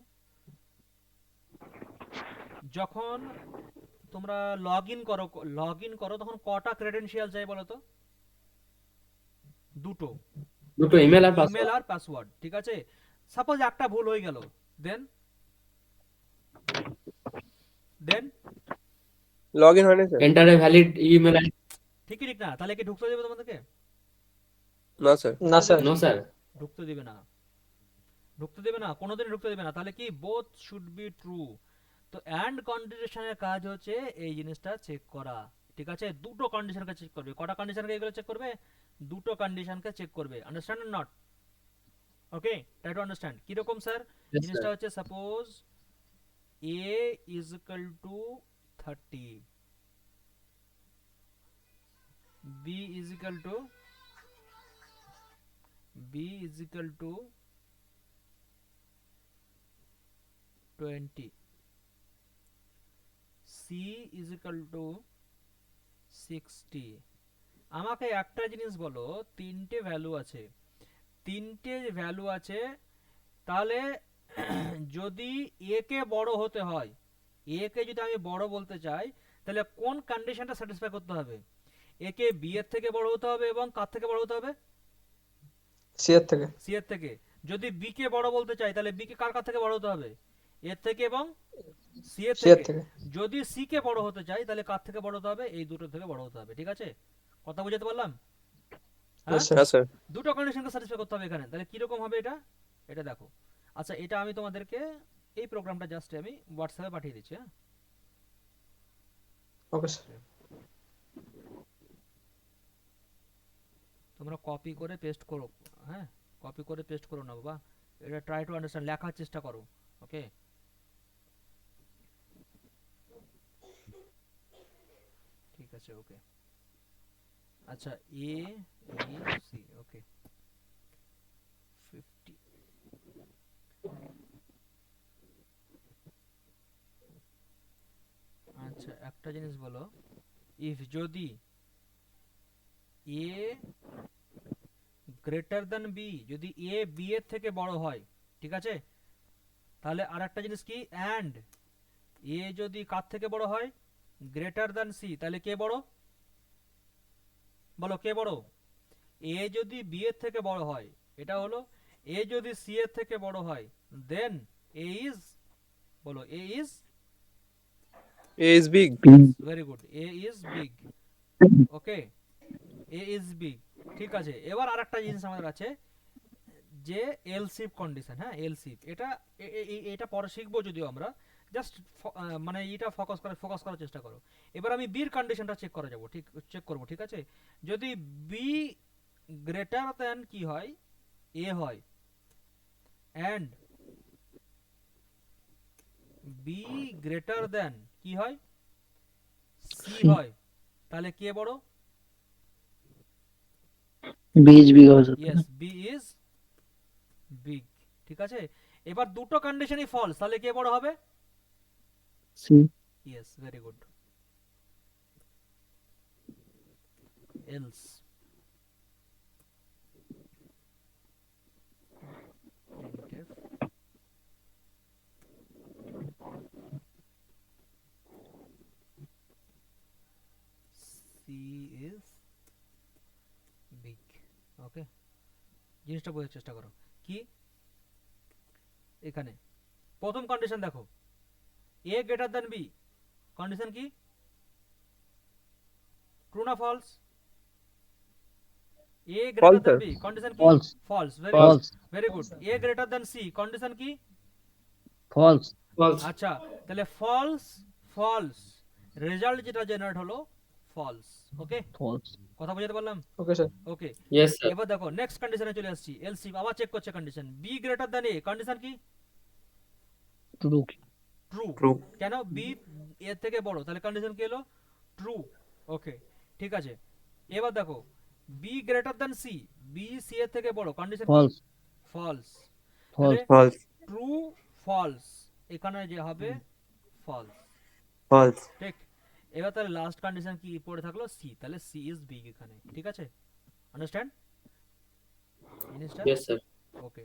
যখন তোমরা লগ ইন করো তখন কটা ক্রেডেনশিয়াল চাই বলো তো? দুটো, দুটো ইমেল আর ইমেল পাসওয়ার্ড। আর পাসওয়ার্ড, ঠিক আছে? সাপোজ একটা ভুল হয়ে গেল, দেন দেন লগ ইন হয়নি sir. Enter a valid email ID. ঠিকই ঠিক না, তাহলে কি ঢুকতে দেবে তোমাদেরকে? না স্যার। না স্যার নো স্যার। ঢুকতে দেবে না, ঢুকতে দেবে না, কোনোদিন ঢুকতে দেবে না। তাহলে কি বোথ শুড বি ট্রু। তো অ্যান্ড কন্ডিশনের কাজ হচ্ছে এই জিনিসটা চেক করা, ঠিক আছে? দুটো কন্ডিশনকে চেক করবে। কটা কন্ডিশনকে এগুলো চেক করবে? দুটো কন্ডিশনকে চেক করবে, understand not? Okay, try to understand. কিরকম স্যার? Yes, জিনিসটা sir. হচ্ছে suppose A is equal to 30, B is equal to B is equal to 20, C is equal to 60। আমাকে একটা জিনিস বলো, তিনটে ভ্যালু আছে, তিনটে ভ্যালু আছে, তাহলে যদি এ কে বড় হতে হয়, এ কে যদি আমি বড় বলতে চাই, তাহলে কোন কন্ডিশনটা স্যাটিসফাই করতে হবে? এ কে বি এর থেকে বড় হতে হবে এবং কার থেকে বড় হতে হবে? সি এর থেকে। সি এর থেকে। যদি বি কে বড় বলতে চাই, তাহলে বি কে কার কার থেকে বড় হতে হবে? এর থেকে এবং সি এর সি এর থেকে। থেকে। যদি সি কে বড় হতে চাই, তাহলে কার থেকে বড় হতে হবে? এই দুটো থেকে বড় হতে হবে, ঠিক আছে? কথা বুঝাতে পারলাম? হ্যাঁ, হ্যাঁ স্যার। দুটো কন্ডিশনকে স্যাটিসফাই করতে হবে এখানে। তাহলে কিরকম হবে এটা? এটা দেখো। আচ্ছা এটা আমি তোমাদেরকে এই প্রোগ্রামটা জাস্ট আমি হোয়াটসঅ্যাপে পাঠিয়ে দিচ্ছি, হ্যাঁ? Okay sir. তোমরা কপি করে পেস্ট করো, হ্যাঁ কপি করে পেস্ট করো না বাবা, এটা ট্রাই টু আন্ডারস্ট্যান্ড, লেখার চেষ্টা করো, ওকে? ঠিক আছে, ওকে। আচ্ছা এ বি সি, ওকে, 50। আচ্ছা একটা জিনিস বলো, ইফ যদি এ গ্রেটার দ্যান বি, যদি এ বি এর থেকে বড় হয়, ঠিক আছে? তাহলে আর একটা জিনিস কি, অ্যান্ড এ যদি কার থেকে বড় হয়? গ্রেটার দ্যান সি, তাহলে কে বড়? বলো কে বড়? এ যদি বি এর থেকে বড় হয়, এটা হলো এ যদি সি এর থেকে বড় হয় দেন এ ইজ, বলো A is, A is big. Very good, A is big. Okay, A is big. ঠিক আছে, এবার আরেকটা জিনিস আমাদের আছে যে এলসিফ কন্ডিশন। হ্যাঁ, এলসিফ এটা এটা পরে শিখবো যদিও আমরা, জাস্ট মানে এটা ফোকাস করার চেষ্টা করো। এবার আমি বির কন্ডিশনটা চেক করে যাব, চেক করব। ঠিক আছে, যদি বি গ্রেটার দ্যান কি হয়, এ হয়, এন্ড বি গ্রেটার দ্যান কি হয়, সি হয়, তাহলে কে বড়? বীজ বিঘা হয়ে যেত। Yes, B is big. ঠিক আছে, এবার দুটো কন্ডিশনই ফলস, তাহলে কে বড় হবে? C. Yes, very good. Else printf c is big। Okay, জিনিসটা বোঝার চেষ্টা করো। কি এখানে প্রথম কন্ডিশন দেখো, a greater than b, condition কি? ট্রু না false? A greater False, than sir. B, condition কি? False. False, false. Very good. A greater than c, condition কি? ফলস। false, আচ্ছা, তাহলে ফলস ফলস, রেজাল্ট যেটা জেনারেট হলো false. Okay, false. কথা বুঝাতে পারলাম? Okay, sir. ওকে, yes sir, এবার দেখো নেক্সট কন্ডিশনে চলে আসছি। এলসি আবার চেক করছে condition, B greater than a, condition কি? ট্রু। ট্রু। True. কেন? বি এর থেকে বড়, তাহলে কন্ডিশন কি হলো? ট্রু। ওকে, ঠিক আছে, এবার দেখো B greater than C, B C এর থেকে বড়, কন্ডিশন কি? False. False. False. False. True false, এখানে যে হবে ফলস। False. ঠিক, এবার তাহলে লাস্ট কন্ডিশন কি পড়ে থাকলো? সি, তাহলে সি ইজ বিগ এখানে। ঠিক আছে, আন্ডারস্ট্যান্ড জিনিসটা? yes sir, ওকে,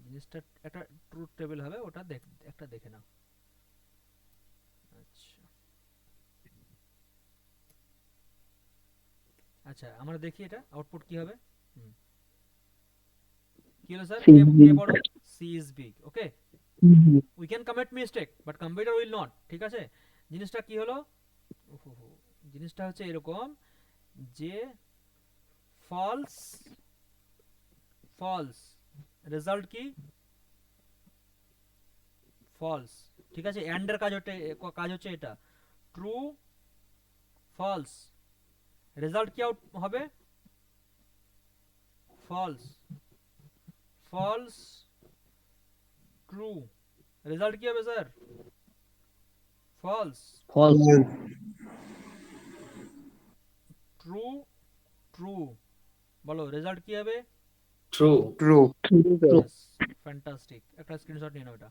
জিনিসটা একটা ট্রুথ টেবিল হবে, ওটা একটা দেখে নাও। আচ্ছা আচ্ছা, আমরা দেখি এটা আউটপুট কি হবে। হুম, কি হলো স্যার? C is কে big. বড়? C is big. Okay, we can commit mistake but computer will not. ঠিক আছে, জিনিসটা কি হলো? উহুহু, জিনিসটা হচ্ছে এরকম যে ফলস ফলস, রেজাল্ট কি? ফলস। ঠিক আছে, এন্ড এর কাজ হচ্ছে এটা, ট্রু ফলস, রেজাল্ট কি আউট হবে? ফলস ফলস ট্রু, রেজাল্ট কি হবে sir? False false. True true, বলো রেজাল্ট কি হবে? true, True. True. Yes, fantastic. একটা স্ক্রিনশট নিয়ে নাও এটা।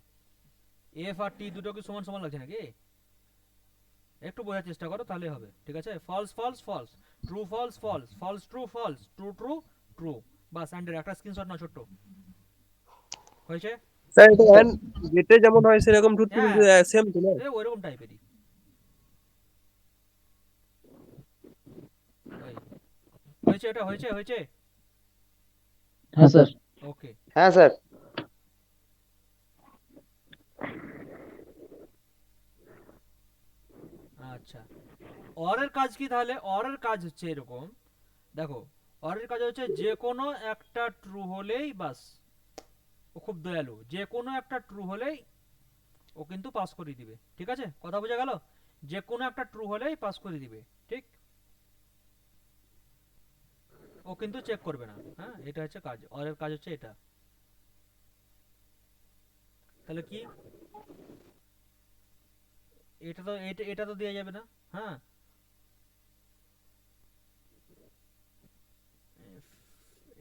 এফ আর টি দুটো কি সমান সমান লাগছে নাকি? একটু বোঝার চেষ্টা করো তাহলে হবে। ঠিক আছে, false false false, true false false, false true false, true true true. বাস, অ্যান্ডের একটা স্ক্রিনশট নাও ছোট্ট, হয়েছে? স্যার এটা and গেটে যেমন হয় সেরকম ট্রুথ হ্যাঁ, সেম তো না? ওইরকম টাইপেরই। ওই, হয়েছে, এটা হয়েছে হয়েছে। হ্যাঁ স্যার। ওকে, হ্যাঁ স্যার। আচ্ছা, অরের কাজ কি তাহলে? অরের কাজ হচ্ছে এরকম, দেখো অরের কাজ হচ্ছে যে কোনো একটা ট্রু হলেই বাস, ও খুব দয়ালু, যে কোনো একটা ট্রু হলেই ও কিন্তু পাস করে দিবে। ঠিক আছে, কথা বোঝা গেল? যে কোনো একটা ট্রু হলেই পাস করে দিবে। ঠিক, ও কিন্তু চেক করবে না। হ্যাঁ, এটা হচ্ছে কাজ, অরের কাজ হচ্ছে এটা। তাহলে কি, এটা তো দেওয়া যাবে না। হ্যাঁ,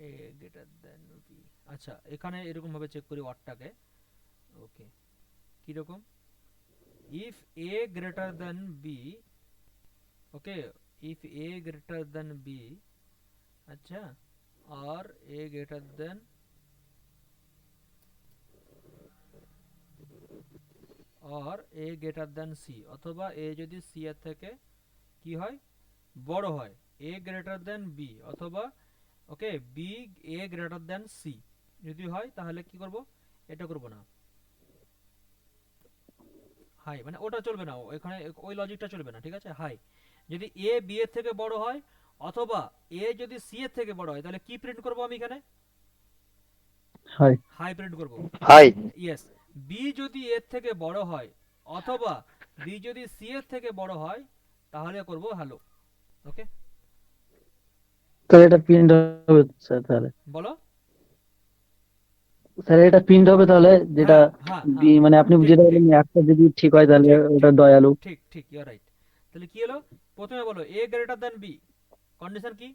এ গ্রেটার দেন বি। আচ্ছা, এখানে এরকম ভাবে চেক করি ওয়ার্ডটাকে। ওকে, কিরকম? If A greater than B, okay, if A greater than B, আচ্ছা, আর এ গ্রেটার দেন, আর এ গ্রেটার দেন সি, অথবা এ যদি সি এর থেকে কি হয়, বড় হয়, এ গ্রেটার দেন বি, অথবা ওকে B A greater than C, যদি হয় তাহলে কি করব, এটা করব না, হাই মানে ওটা চলবে না, এখানে ওই লজিকটা চলবে না, ঠিক আছে। হাই যদি এ বি এর থেকে বড় হয় অথবা এ যদি সি এর থেকে বড় হয় তাহলে কি প্রিন্ট করব আমি এখানে, হাই হাই প্রিন্ট করব। হাই। ইয়েস, বি যদি এর থেকে বড় হয় অথবা বি যদি সি এর থেকে বড় হয় তাহলে করব হ্যালো। ওকে, তাহলে এটা প্রিন্ট হবে স্যার, তাহলে বলো। স্যার এটা প্রিন্ট হবে তাহলে, যেটা হ্যাঁ হ্যাঁ হ্যাঁ, মানে আপনি ঠিক যেটা ঠিক বললেন একটা যদি ঠিক হয় তাহলে ঠিক ওটা ঠিক দয়ালু। ঠিক ঠিক, ইউ আর রাইট। তাহলে কি হলো, প্রথমে বলো এ গ্রেটার দ্যান বি, কন্ডিশন কি,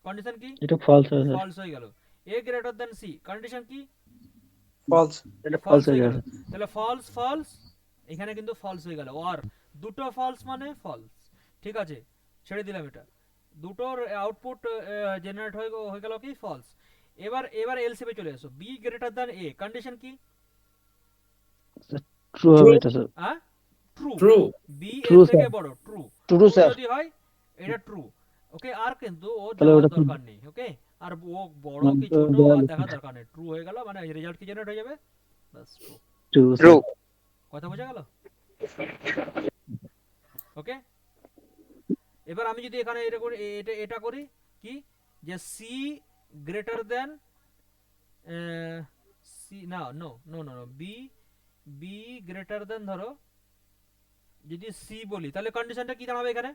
কন্ডিশন কি, এটা ফলস হবে স্যার, ফলস হয়ে গেল। এ গ্রেটার দ্যান সি, কন্ডিশন কি, ফলস। এটা ফলস ফলস হয়ে হয়ে গেল। গেল। তাহলে ফলস ফলস, এখানে কিন্তু ফলস হয়ে গেল, আর দুটো ফলস মানে ফলস, ঠিক আছে, ছেড়ে দিলাম এটা, দুটোর আউটপুট জেনারেট হয়ে গেল কি ফলস। এবার এবার এলসিএম এ চলে এসো, B greater than a, condition কি, ট্রু হবে এটা স্যার। হ্যাঁ ট্রু, ট্রু। বি এর True, থেকে sir. বড়, ট্রু, ট্রু ট্রু স্যার। যদি হয় এটা ট্রু। ওকে, আর কিন্তু ও তাহলে দেওয়ার ওটা কি? দরকার নেই, ওকে, আর ও বড় মানে কি তো ছোট আর দয়ালু। দেখা দরকার নেই, ট্রু হয়ে গেল মানে রেজাল্ট কি জেনারেট হয়ে যাবে, বাস ট্রু। True true. স্যার। কথা বোঝা গেল? ওকে, এবার আমি যদি এখানে এটা করি, এটা করি কি, যে সি গ্রেটার দেন সি, না no no no no, B B greater than, ধরো যদি সি বলি তাহলে কন্ডিশনটা কি দাঁড়াবে এখানে,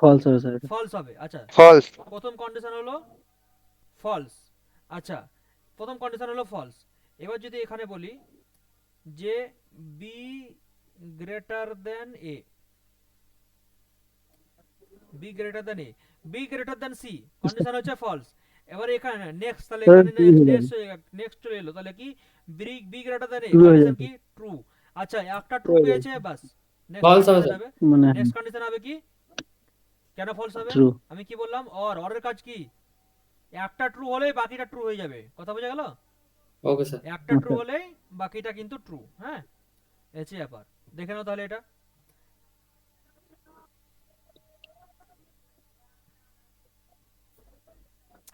ফলস হবে স্যার এটা। ফলস হবে। আচ্ছা, ফলস। প্রথম কন্ডিশন হলো ফলস, আচ্ছা প্রথম কন্ডিশন হলো ফলস। এবার যদি এখানে বলি যে b greater than a, b greater than a, b greater than c, condition হচ্ছে ফলস। এবার এখানে নেক্সট, তাহলে স্যার এখানে ট্রু হয়ে যাবে। নেক্সট চলে এলো, তাহলে কি বি বি গ্রেটার দেন এ, ট্রু হয়ে কন্ডিশন যাবে কি ট্রু। আচ্ছা একটা ট্রু পেয়েছে, বাস নেক্সট ফলস হবে কন্ডিশন স্যার। হবে, মানে নেক্সট কন্ডিশন হবে কি, কেন ফলস হবে, ট্রু। আমি কি বললাম, অরের কাজ কি, একটা ট্রু হলেই বাকিটা ট্রু হয়ে যাবে, কথা বোঝা গেল, ওকে স্যার। একটা ট্রু হলেই বাকিটা কিন্তু ট্রু। হ্যাঁ, এসে ব্যাপার, দেখে নাও তাহলে এটা।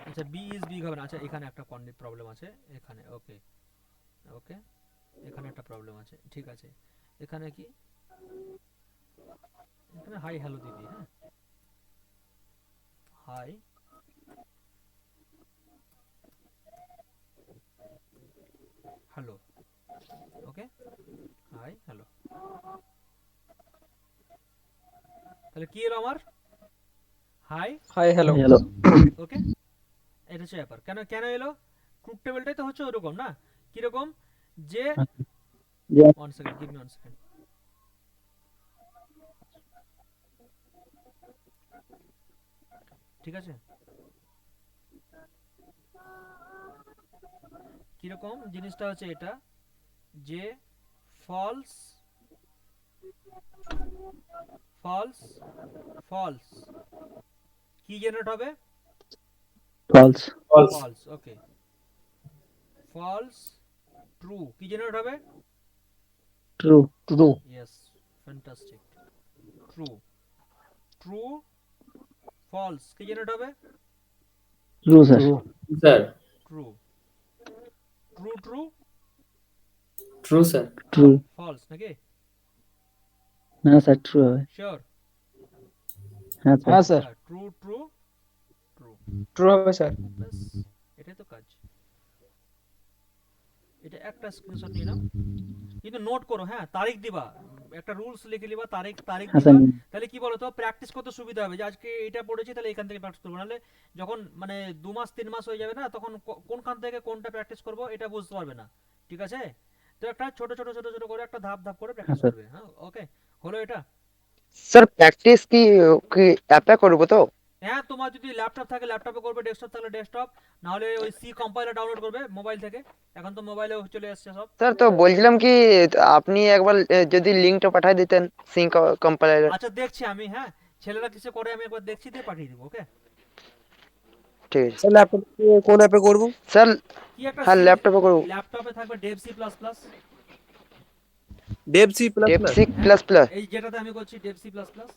আচ্ছা বি ইজ বিগ হবে না, আচ্ছা এখানে একটা প্রবলেম আছে এখানে, ওকে ওকে, এখানে একটা প্রবলেম আছে, ঠিক আছে, এখানে কি, এখানে হাই হ্যালো দিদি, হ্যাঁ হাই হ্যালো, ওকে, হাই হ্যালো, তাহলে কি এলো আমার, হাই হাই হ্যালো। হ্যালো। ওকে, এটা হচ্ছে ব্যাপার, কেন কেন এলো, ট্রুথ টেবিলটাই তো হচ্ছে ওরকম না, কিরকম, যে one second, give me one second, ঠিক আছে, কিরকম জিনিসটা হচ্ছে এটা, যে ফলস ফলস ফলস কি জেনারেট হবে, false. False. False, okay, false true কি জেনারেট হবে, true. True. Yes, fantastic, true, true false কি জেনারেট হবে, true sir. Sir. True, true true true sir. True. False নাকি, না স্যার ট্রু হবে। Sure, হ্যাঁ স্যার। হ্যাঁ sir. True true true, true হবে স্যার। বাস এটাই তো কাজ। এটা একটা স্ক্রিনশট নিলাম, কিন্তু নোট করো, হ্যাঁ তারিখ দিবা, একটা রুলস লিখে নিবা, তারিখ তারিখ হ্যাঁ দিবা, স্যার। তাহলে কি বলতো প্র্যাকটিস করতে সুবিধা হবে, যে আজকে এটা পড়েছি তাহলে এখান থেকে প্র্যাকটিস করবো, নাহলে যখন মানে 2 মাস 3 মাস হয়ে যাবে না, তখন কোনখান থেকে কোনটা প্র্যাকটিস করবো এটা বুঝতে পারবে না, ঠিক আছে, তো একটা ছোট ছোট ছোট ছোট করে একটা ধাপ ধাপ করে হ্যাঁ প্র্যাকটিস স্যার। করবে, হ্যাঁ ওকে, হলো এটা। স্যার প্র্যাকটিস কি কি অ্যাপে করবো তো? হ্যাঁ তোমার যদি ল্যাপটপ থাকে ল্যাপটপে করবে, ডেস্কটপ থাকলে ডেস্কটপ, না হলে ওই সি কম্পাইলার ডাউনলোড করবে মোবাইল থেকে, এখন তো মোবাইলেও চলে আসছে সব। স্যার তো বলছিলাম কি, আপনি একবার যদি লিঙ্কটা পাঠিয়ে দিতেন সিঙ্ক কম্পাইলার। আচ্ছা দেখছি আমি, হ্যাঁ ছেলেরা কিসে করে আমি একবার দেখছি, দিয়ে পাঠিয়ে দেবো, ওকে। ঠিক আছে স্যার ল্যাপটপ কোন অ্যাপে করব? স্যার। কি একটা হ্যাঁ সি, ল্যাপটপে করবো। ল্যাপটপে থাকবে Dev C plus plus, Dev C plus dev plus. Six হ্যাঁ প্লাস প্লাস। এই যেটাতে আমি করছি ডেভ সি প্লাস প্লাস,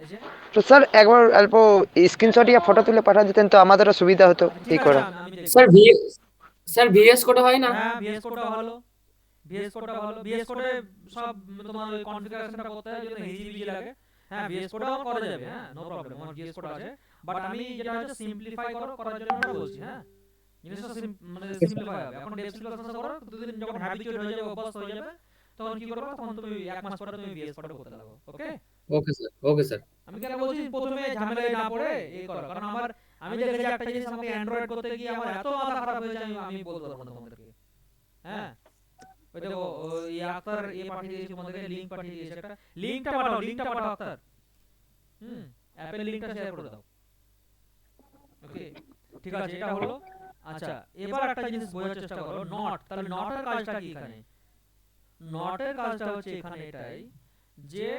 এই যে তো স্যার একবার অল্প স্ক্রিনশট ইয়া ফটো তুলে পাঠিয়ে দিতেন তো আমাদেরও সুবিধা হতো আচ্ছা এই ঠিক আছে করা। আমি দেখবো। স্যার স্যার ভিএস কোডে হয় না? হ্যাঁ ভিএস কোডটা ভালো, ভিএস কোডটা ভালো, ভিএস কোডে সব তোমার ওই কনফিগারেশনটা করতে হয় যদি হিজিবিজি লাগে। হ্যাঁ ভিএস কোডও আমার করা যাবে, হ্যাঁ নো প্রবলেম, আমার ভিএস কোড আছে। বাট আমি যেটা হচ্ছে সিম্পলিফাই করার জন্য ওটা বলছি। হ্যাঁ জিনিসটা মানে সিম্পলিফাই হবে। এখন ডেভ সিপ্লাস করো, দুদিন যখন হ্যাবিচুয়েট হয়ে যাবে, অভ্যস্ত হয়ে যাবে, তখন কি করবে, তখন তুমি এক মাস পরে তুমি ভিএস কোডটা করতে লাগো। ওকে ওকে স্যার, ওকে স্যার। আমি কেন বলছি প্রথমে ঝামেলায় না পড়ে এই করো, কারণ আমি দেখেছি একটা জিনিস আমাকে অ্যান্ড্রয়েড করতে গিয়ে আমার এত মাথা খারাপ হয়েছে, আমি বলতে পারবো না তোমাদেরকে। হ্যাঁ ওই দেখো ওই আক্তার পাঠিয়ে দিয়েছে তোমাদেরকে, লিংক পাঠিয়ে দিয়েছে একটা, লিংকটা পাঠাও আক্তার। অ্যাপের লিংকটা শেয়ার করে দাও। ওকে ঠিক আছে, এটা হলো। আচ্ছা এবার একটা জিনিস বোঝার চেষ্টা করো, নট। তাহলে নটের কাজটা কি এখানে? নটের কাজটা হচ্ছে এখানে এটাই যে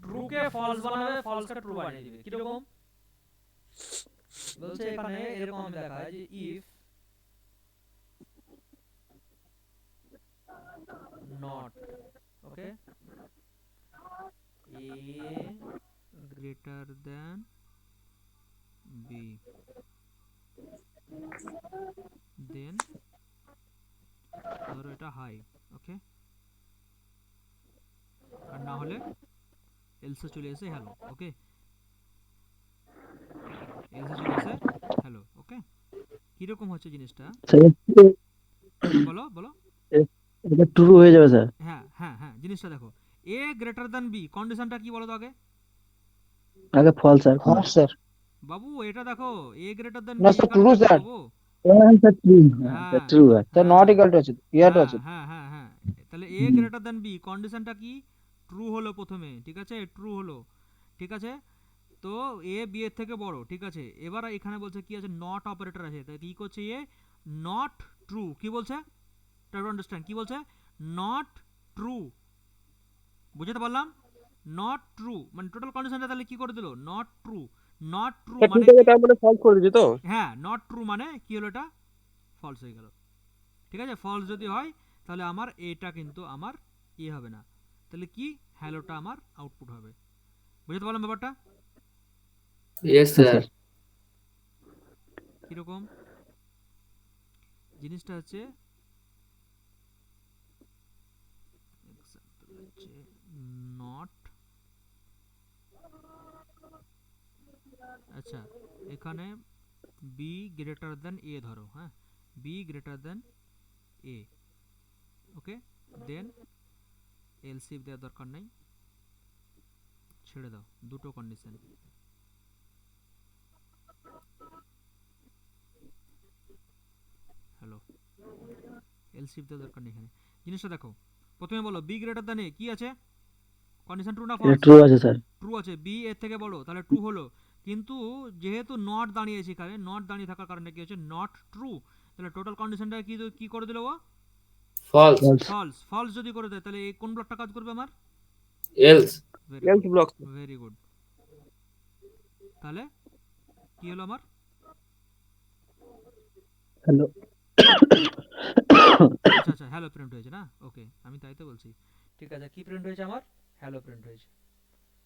ট্রু কে ফলস বানাবে, ফলস কে ট্রু বানিয়ে দিবে। কি রকম বলছে এখানে, এরকম দেখায় যে if not, okay, a greater than b, then ধরো এটা হাই, ওকে, আর না হলে এলসে চলে এসে হ্যালো। ওকে এলসে চলে এসে হ্যালো। ওকে কিরকম হচ্ছে জিনিসটা, বলো বলো। এটা ট্রু হয়ে যাবে স্যার। হ্যাঁ হ্যাঁ হ্যাঁ জিনিসটা দেখো, এ গ্রেটার দ্যান বি, কন্ডিশনটা কি বলো তো আগে আগে ফল স্যার। হ্যাঁ স্যার। বাবু, এটা দেখো এ গ্রেটার দ্যান না বি, স্যার এখানে ট্রু দেখো স্যার। বাবু। স্যার ট্রু, হ্যাঁ হ্যাঁ স্যার ট্রু আছে। স্যার হ্যাঁ নট ইকুয়াল টু আছে, ইয়ার টু হ্যাঁ আছে। হ্যাঁ হ্যাঁ হ্যাঁ তাহলে এ হুম। গ্রেটার দ্যান বি, কন্ডিশনটা কি, ট্রু হলো প্রথমে, ঠিক আছে, ট্রু হলো, ঠিক আছে। তো এ বি এর থেকে বড়, ঠিক আছে। এবার এখানে বলছে কি আছে, নট অপারেটর আছে, তাই কি করছে এ, নট ট্রু, কি বলছে, ট্রাই টু আন্ডারস্ট্যান্ড, কি বলছে, নট ট্রু, বুঝতে পারলাম, নট ট্রু মানে টোটাল কন্ডিশনটা তাহলে কি করে দিল, not true. Not true sir মানে ঠিক আছে, কি, তার মানে ফলস করে দিয়েছে তো? হ্যাঁ নট ট্রু মানে কি হলো, এটা ফলস হয়ে গেল, ঠিক আছে। ফলস যদি হয় তাহলে আমার এটা কিন্তু আমার এ হবে না, তাহলে কি, হ্যালোটা আমার আউটপুট হবে। বুঝতে পারলাম ব্যাপারটা ইয়েস হ্যাঁ স্যার। স্যার। কিরকম, জিনিসটা হচ্ছে এক্সাম্পল হচ্ছে নট, আচ্ছা এখানে বি গ্রেটার দেন এ ধরো, হ্যাঁ বি গ্রেটার দেন এ, ওকে, দেন এলসিএফ দেওয়ার দরকার নাই, ছেড়ে দাও, দুটো কন্ডিশন, হ্যালো, এলসিএফ দেওয়ার দরকার নেই এখানে। জিনিসটা দেখো, প্রথমে বলো বি গ্রেটার দেন এ, কি আছে, কন্ডিশন ট্রু না এটা ফলস, ট্রু আছে স্যার। ট্রু আছে, বি এর থেকে বড়, তাহলে ট্রু হলো। কিন্তু যেহেতু নট দাঁড়িয়েছে এখানে, নট দাঁড়িয়ে থাকার কারণে কি হচ্ছে, নট ট্রু, তাহলে টোটাল কন্ডিশনটা কি করে দিল ও, ফলস। ফলস। ফলস। ফলস যদি করে দেয় তাহলে এই কোন ব্লকটা কাজ করবে আমার, else. Very else good, block. Very good. তাহলে কি হলো আমার, হ্যালো। আচ্ছা আচ্ছা হ্যালো প্রিন্ট হয়েছে না, ওকে আমি তাই তো বলছি। ঠিক আছে কি প্রিন্ট হয়েছে আমার, হ্যালো প্রিন্ট হয়েছে,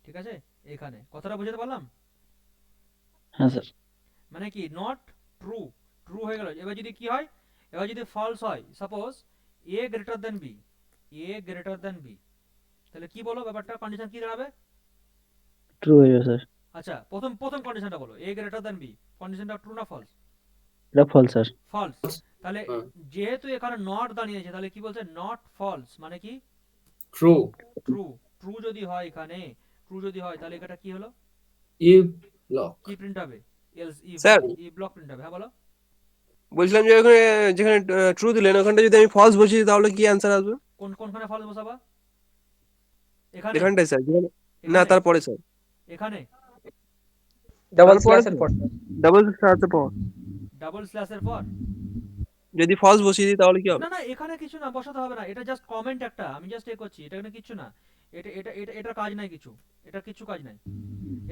ঠিক আছে। এখানে কথাটা বুঝতে পারলাম, হ্যাঁ স্যার। মানে কি, নট ট্রু, ট্রু হয়ে গেল। এবার যদি কি হয়, এবার যদি ফলস হয়, সাপোজ এ গ্রেটার দেন বি, এ গ্রেটার দেন বি, তাহলে কি বলো ব্যাপারটা, কন্ডিশন কি দাঁড়াবে, ট্রু হয়ে যাবে স্যার। আচ্ছা প্রথম প্রথম কন্ডিশনটা বলো, এ গ্রেটার দেন বি, কন্ডিশনটা ট্রু না ফলস, এটা ফলস স্যার। ফলস। তাহলে হ্যাঁ। যেহেতু এখানে নট দাঁড়িয়েছে, তাহলে কি বলছে, নট ফলস মানে কি, ট্রু। ট্রু। ট্রু যদি হয় এখানে, ট্রু যদি হয় তাহলে এটা কি হলো, ইফ ব্লক। কি প্রিন্ট হবে, else if, sir if block print হবে। হ্যাঁ বলো, বলছিলাম যে ওখানে যেখানে ট্রু দিলেন ওখানটা যদি আমি ফলস বসিয়ে দিই তাহলে কি অ্যান্সার আসবে? কোনখানে ফলস বসাবা, এখানে, এখানটাই স্যার, যেখানে না এখানে, তারপরে স্যার, এখানে ডাবল স্ল্যাশের পর, ডাবল স্ল্যাশের পর ডাবল স্ল্যাশের পর, যদি ফলস বসিয়ে দিই তাহলে কি হবে? না না এখানে কিছু না বসাতে হবে না, এটা জাস্ট কমেন্ট একটা, আমি জাস্ট এ করছি, এটা এখানে কিছু না, এটা কাজ নাই কিছু, এটা কিছু কাজ নাই,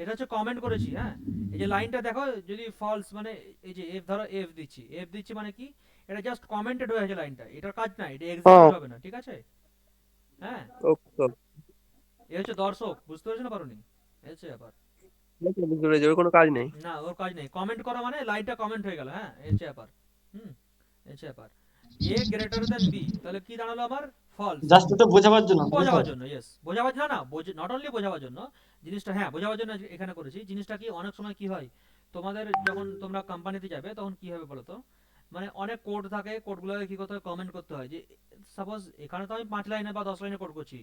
এটা হচ্ছে কমেন্ট করেছি। হ্যাঁ এই যে লাইনটা দেখো, যদি ফলস মানে এই যে এফ ধরো, এফ দিচ্ছি মানে কি, এটা জাস্ট কমেন্টেড হয়ে আছে লাইনটা, এটার কাজ নাই, এটা এক্সিকিউট হবে না, ঠিক আছে। হ্যাঁ ওকে। এ হচ্ছে দর্শক, বুঝতে পেরেছো না পারোনি, এই হচ্ছে ব্যাপার। ওর কোনো কাজ নেই। না ওর কাজ নেই, কমেন্ট করা মানে লাইনটা কমেন্ট হয়ে গেল, হ্যাঁ এই হচ্ছে ব্যাপার। হুম, এই হচ্ছে ব্যাপার। এ গ্রেটার দেন বি, তাহলে কি দাঁড়ালো আমার? ফলস। জাস্ট এটা বোঝাবার জন্য, তাই তো? বোঝাবার জন্য, ইয়েস, বোঝাবার না না, নট অনলি বোঝাবার জন্য জিনিসটা, হ্যাঁ বোঝাবার জন্য এখানে করেছি। জিনিসটা কি অনেক সময় কি হয়, তোমাদের যখন তোমরা কোম্পানিতে যাবে তখন কি হবে বলো তো, মানে অনেক কোড থাকে, কোডগুলোকে কি করতে হয়, কমেন্ট করতে হয়। যে সাপোজ এখানে তো আমি 5 লাইনে বা 10 লাইনে কোড করছি,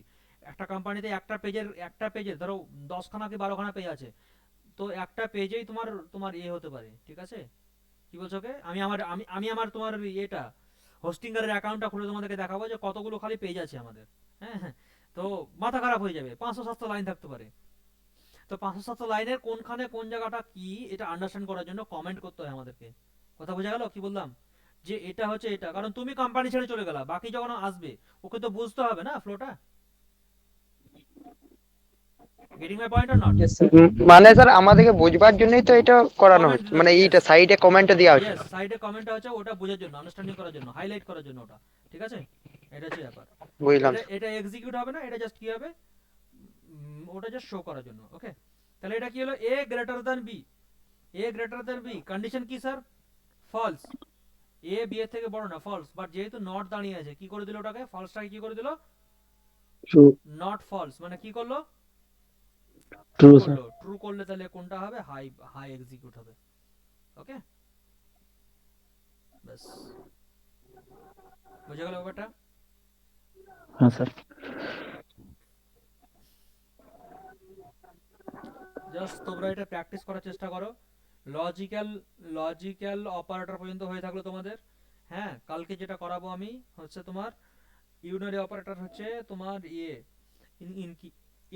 একটা কোম্পানিতে একটা পেজের ধরো 10খানা কি 12খানা পেজ আছে, তো একটা পেজেই তোমার তোমার হতে পারে, ঠিক আছে? কি বলছো ওকে, আমি আমার তোমার এটা হোস্টিংয়ের অ্যাকাউন্টটা খুলে তোমাদেরকে দেখাবো যে কতগুলো খালি পেজ আছে আমাদের। হ্যাঁ হ্যাঁ, তো মাথা খারাপ হয়ে যাবে, 500-700 লাইন থাকতে পারে। তো 500-700 লাইনের কোনখানে কোন জায়গাটা কি, এটা আন্ডারস্ট্যান্ড করার জন্য কমেন্ট করতে হয় আমাদেরকে। কথা বোঝা গেল কি বললাম? যে এটা হচ্ছে এটা, কারণ তুমি কোম্পানি ছেড়ে চলে গেলা, বাকি যখন আসবে ওকে তো বুঝতে হবে না ফ্লোটা। Getting my point or not? মানে স্যার আমাদেরকে বোঝবার জন্যই তো এটা করানো কমেন্ট হচ্ছে, দিতে মানে হবে, এইটা ইয়েস সাইডে কমেন্টটা দেওয়া হচ্ছে। ইয়েস, সাইডে কমেন্টটা হচ্ছে ওটা বোঝার জন্য, আন্ডারস্ট্যান্ডিং করার জন্য, হাইলাইট করার জন্য ওটা, ঠিক আছে? এটা হচ্ছে ব্যাপার। বুঝলাম এটা স্যার। এটা এক্সিকিউট হবে না, এটা জাস্ট কি হবে, ওটা জাস্ট শো করার জন্য, ওকে? তাহলে এটা কি হলো, এ গ্রেটার দ্যান বি। এ গ্রেটার দ্যান বি, কন্ডিশন কি স্যার? ফলস। এ বি এর থেকে বড় না, ফলস। বাট যেহেতু নট দাঁড়িয়ে আছে, কি করে দিল ওটাকে, ফলসটাকে কি করে দিল? ট্রু। নট ফলস, মানে কি করলো? True sir. করলো। ট্রু করলে তাহলে কোনটা হবে, হাই হাই এক্সিকিউট হবে, ওকে? বাস, বুঝে গেল ব্যাপারটা? হ্যাঁ স্যার। জাস্ট তোমরা এটা প্র্যাকটিস করার চেষ্টা করো। লজিক্যাল লজিক্যাল অপারেটর পর্যন্ত হয়ে থাকলো তোমাদের। হ্যাঁ, কালকে যেটা করাবো আমি হচ্ছে তোমার ইউনারি অপারেটর, হচ্ছে তোমার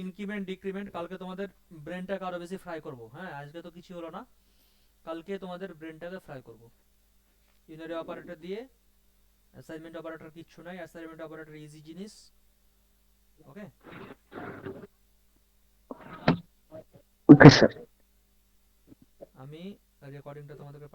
ইনক্রিমেন্ট ডিক্রিমেন্ট। কালকে তোমাদের ব্রেনটাকে আরো বেশি ফ্রাই করব। হ্যাঁ, আজকে তো কিছু হলো না, কালকে তোমাদের ব্রেনটাকে ফ্রাই করব ইউনারি অপারেটর দিয়ে। অ্যাসাইনমেন্ট অপারেটর কিচ্ছু নাই, অ্যাসাইনমেন্ট অপারেটর ইজি জিনিস, ওকে? Okay sir. আমি রেকর্ডিংটা তোমাদেরকে